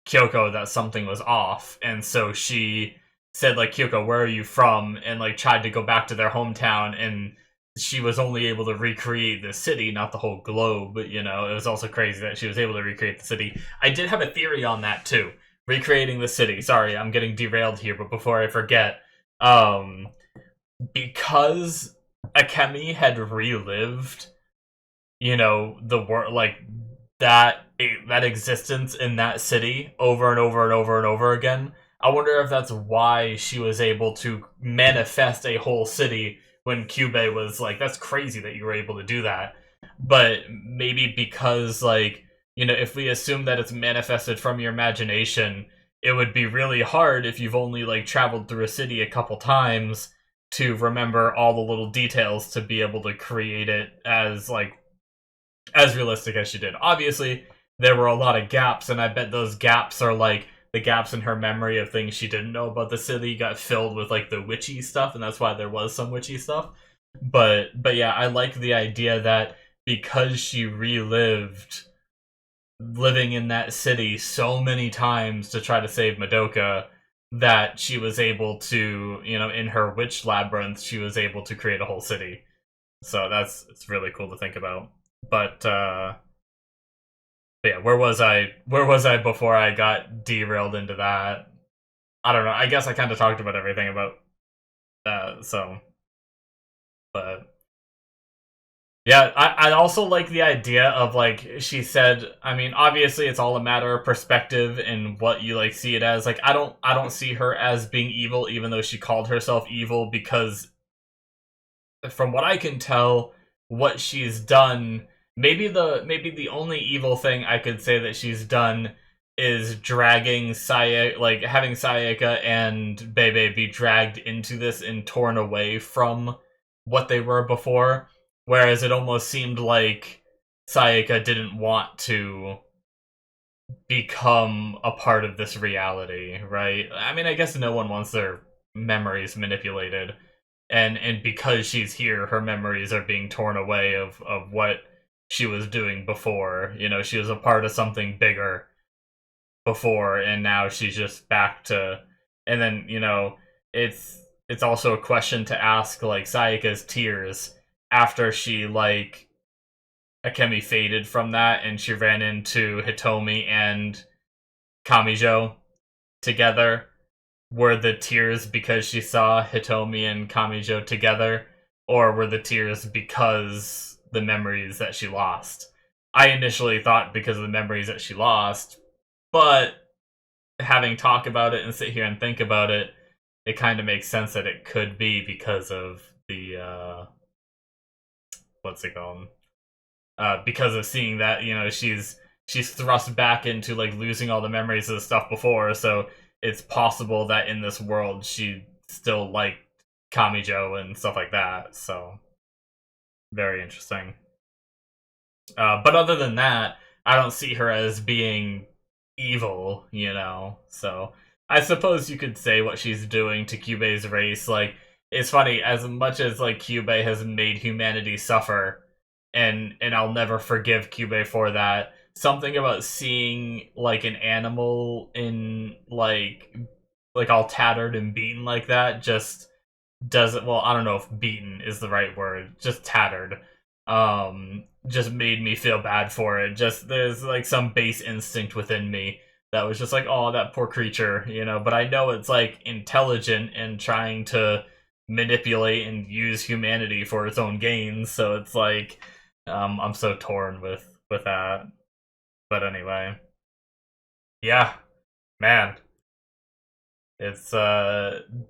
Kyoko that something was off, and so she said like, Kyoko, where are you from? And like tried to go back to their hometown, and she was only able to recreate the city, not the whole globe. But you know, it was also crazy that she was able to recreate the city. I did have a theory on that too. Recreating the city. Sorry, I'm getting derailed here, but before I forget, um, because Akemi had relived, you know, the world like that existence in that city over and over and over and over again. I wonder if that's why she was able to manifest a whole city when Kyubey was like, that's crazy that you were able to do that. But maybe because, like, you know, if we assume that it's manifested from your imagination, it would be really hard if you've only, like, traveled through a city a couple times to remember all the little details to be able to create it as, like, as realistic as she did. Obviously, there were a lot of gaps, and I bet those gaps are like the gaps in her memory of things she didn't know about the city got filled with like the witchy stuff, and that's why there was some witchy stuff. But yeah, I like the idea that because she relived living in that city so many times to try to save Madoka, that she was able to, you know, in her witch labyrinth, she was able to create a whole city. So it's really cool to think about. But yeah, where was I? Where was I before I got derailed into that? I don't know. I guess I kind of talked about everything about that. So, but yeah, I also like the idea of like she said. I mean, obviously, it's all a matter of perspective and what you like see it as. Like, I don't see her as being evil, even though she called herself evil, because from what I can tell, what she's done, maybe the only evil thing I could say that she's done is dragging Sayaka, like having Sayaka and Bebe be dragged into this and torn away from what they were before. Whereas it almost seemed like Sayaka didn't want to become a part of this reality, right? I mean, I guess no one wants their memories manipulated, and because she's here, her memories are being torn away of what she was doing before. You know, she was a part of something bigger before, and now she's just back to. And then, you know, it's also a question to ask, like Sayaka's tears after she like Akemi faded from that, and she ran into Hitomi and Kamijo together. Were the tears because she saw Hitomi and Kamijo together, or were the tears because the memories that she lost? I initially thought because of the memories that she lost, but having talk about it and sit here and think about it, it kind of makes sense that it could be because of the what's it called? Because of seeing that, you know, she's thrust back into like losing all the memories of the stuff before, so it's possible that in this world she still liked Kamijo and stuff like that. So very interesting. But other than that, I don't see her as being evil, you know. So I suppose you could say what she's doing to Kyubey's race. Like, it's funny, as much as like Kyubey has made humanity suffer, and I'll never forgive Kyubey for that. Something about seeing like an animal in like all tattered and beaten like that just doesn't, well, I don't know if beaten is the right word, just tattered, just made me feel bad for it. Just there's like some base instinct within me that was just like, oh, that poor creature, but I know it's like intelligent and trying to manipulate and use humanity for its own gains, so it's like I'm so torn with that. But anyway, yeah, man, it's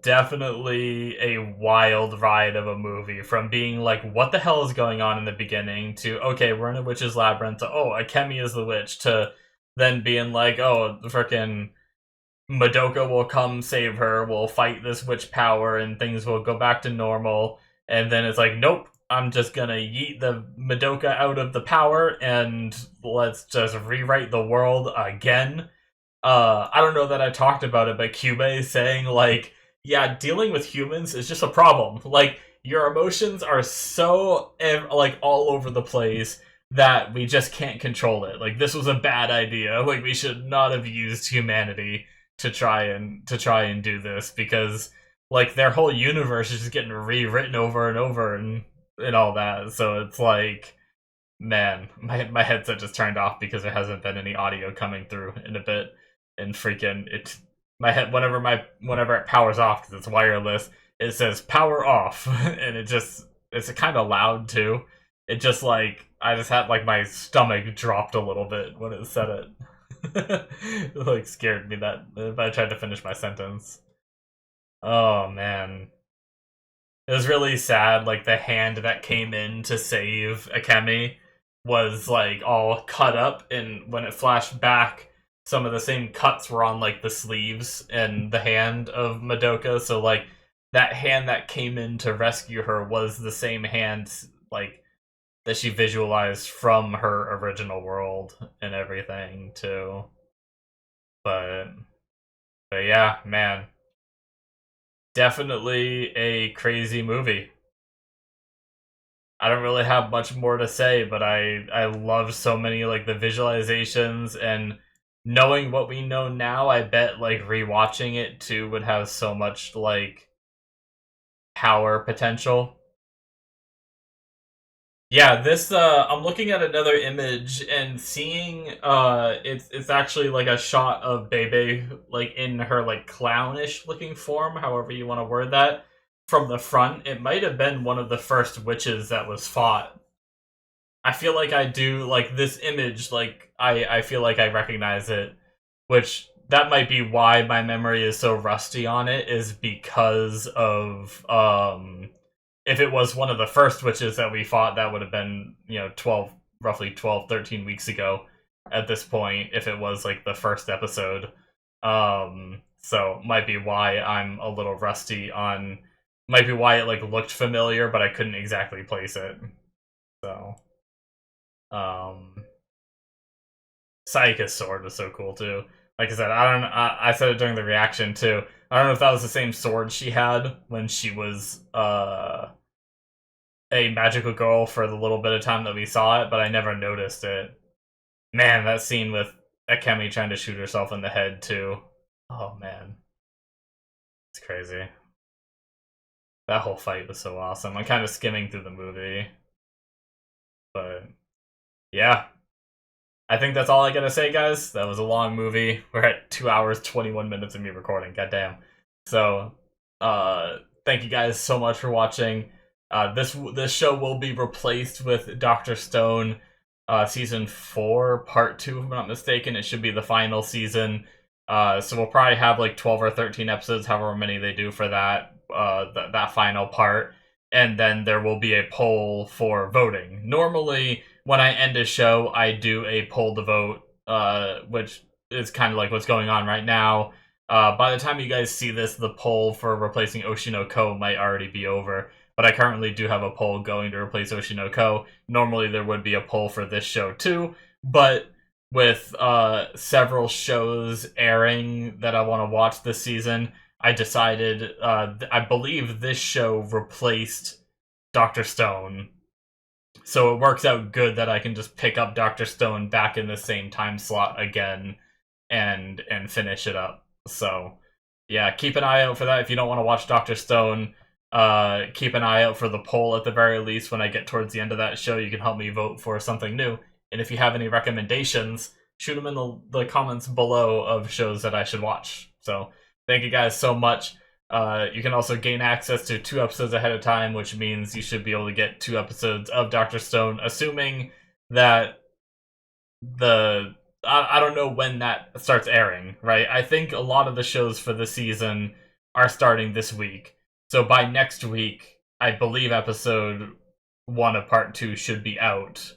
definitely a wild ride of a movie, from being like, what the hell is going on in the beginning, to, okay, we're in a witch's labyrinth, to, oh, Akemi is the witch, to then being like, oh, the frickin' Madoka will come save her, we'll fight this witch power, and things will go back to normal. And then it's like, nope, I'm just gonna yeet the Madoka out of the power, and let's just rewrite the world again. I don't know that I talked about it, but Cube saying, like, yeah, dealing with humans is just a problem. Like, your emotions are so, like, all over the place that we just can't control it. Like, this was a bad idea. Like, we should not have used humanity to try and do this, because, like, their whole universe is just getting rewritten over and over and all that. So it's like, man, my headset just turned off because there hasn't been any audio coming through in a bit. And freaking it, my head, whenever it powers off, because it's wireless, it says power off. And it's kind of loud too. It just, like, I just had, like, my stomach dropped a little bit when it said it. It, like, scared me that if I tried to finish my sentence. Oh man, it was really sad. Like, the hand that came in to save Akemi was, like, all cut up, and when it flashed back, some of the same cuts were on, like, the sleeves and the hand of Madoka. So, like, that hand that came in to rescue her was the same hand, like, that she visualized from her original world and everything too. But yeah, man, definitely a crazy movie. I don't really have much more to say, but I love so many, like, the visualizations, and knowing what we know now, I bet, like, rewatching it too would have so much, like, power potential. Yeah, this I'm looking at another image and seeing it's actually like a shot of Bebe, like, in her, like, clownish looking form, however you want to word that, from the front. It might have been one of the first witches that was fought. I feel like I do, like, this image, like, I feel like I recognize it, which that might be why my memory is so rusty on it, is because of if it was one of the first witches that we fought, that would have been, roughly 12, 13 weeks ago at this point, if it was, like, the first episode. So might be why I'm a little rusty on, might be why it, like, looked familiar, but I couldn't exactly place it. So, Sayaka's sword was so cool too. Like I said, I said it during the reaction too. I don't know if that was the same sword she had when she was a magical girl for the little bit of time that we saw it, but I never noticed it. Man, that scene with Akemi trying to shoot herself in the head too. Oh man, it's crazy. That whole fight was so awesome. I'm kind of skimming through the movie, but yeah. I think that's all I gotta say, guys. That was a long movie. We're at 2 hours, 21 minutes of me recording. Goddamn. So, thank you guys so much for watching. This show will be replaced with Dr. Stone, season 4, part 2, if I'm not mistaken. It should be the final season. So we'll probably have like 12 or 13 episodes, however many they do for that final part. And then there will be a poll for voting. Normally, when I end a show, I do a poll to vote, which is kind of like what's going on right now. By the time you guys see this, the poll for replacing Oshinoko might already be over. But I currently do have a poll going to replace Oshinoko. Normally there would be a poll for this show too, but with several shows airing that I want to watch this season, I decided, I believe this show replaced Dr. Stone. So it works out good that I can just pick up Dr. Stone back in the same time slot again and finish it up. So yeah, keep an eye out for that. If you don't want to watch Dr. Stone, keep an eye out for the poll at the very least. When I get towards the end of that show, you can help me vote for something new. And if you have any recommendations, shoot them in the comments below of shows that I should watch. So thank you guys so much. You can also gain access to 2 episodes ahead of time, which means you should be able to get 2 episodes of Dr. Stone, assuming that I don't know when that starts airing, right? I think a lot of the shows for the season are starting this week. So by next week, I believe episode 1 of part 2 should be out.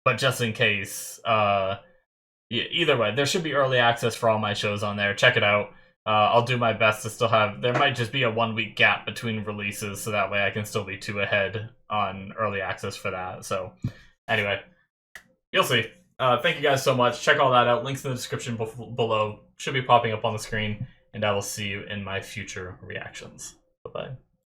But just in case, either way, there should be early access for all my shows on there. Check it out. I'll do my best to still have... There might just be a 1-week gap between releases, so that way I can still be 2 ahead on early access for that. So, anyway, you'll see. Thank you guys so much. Check all that out. Links in the description below. Should be popping up on the screen. And I will see you in my future reactions. Bye-bye.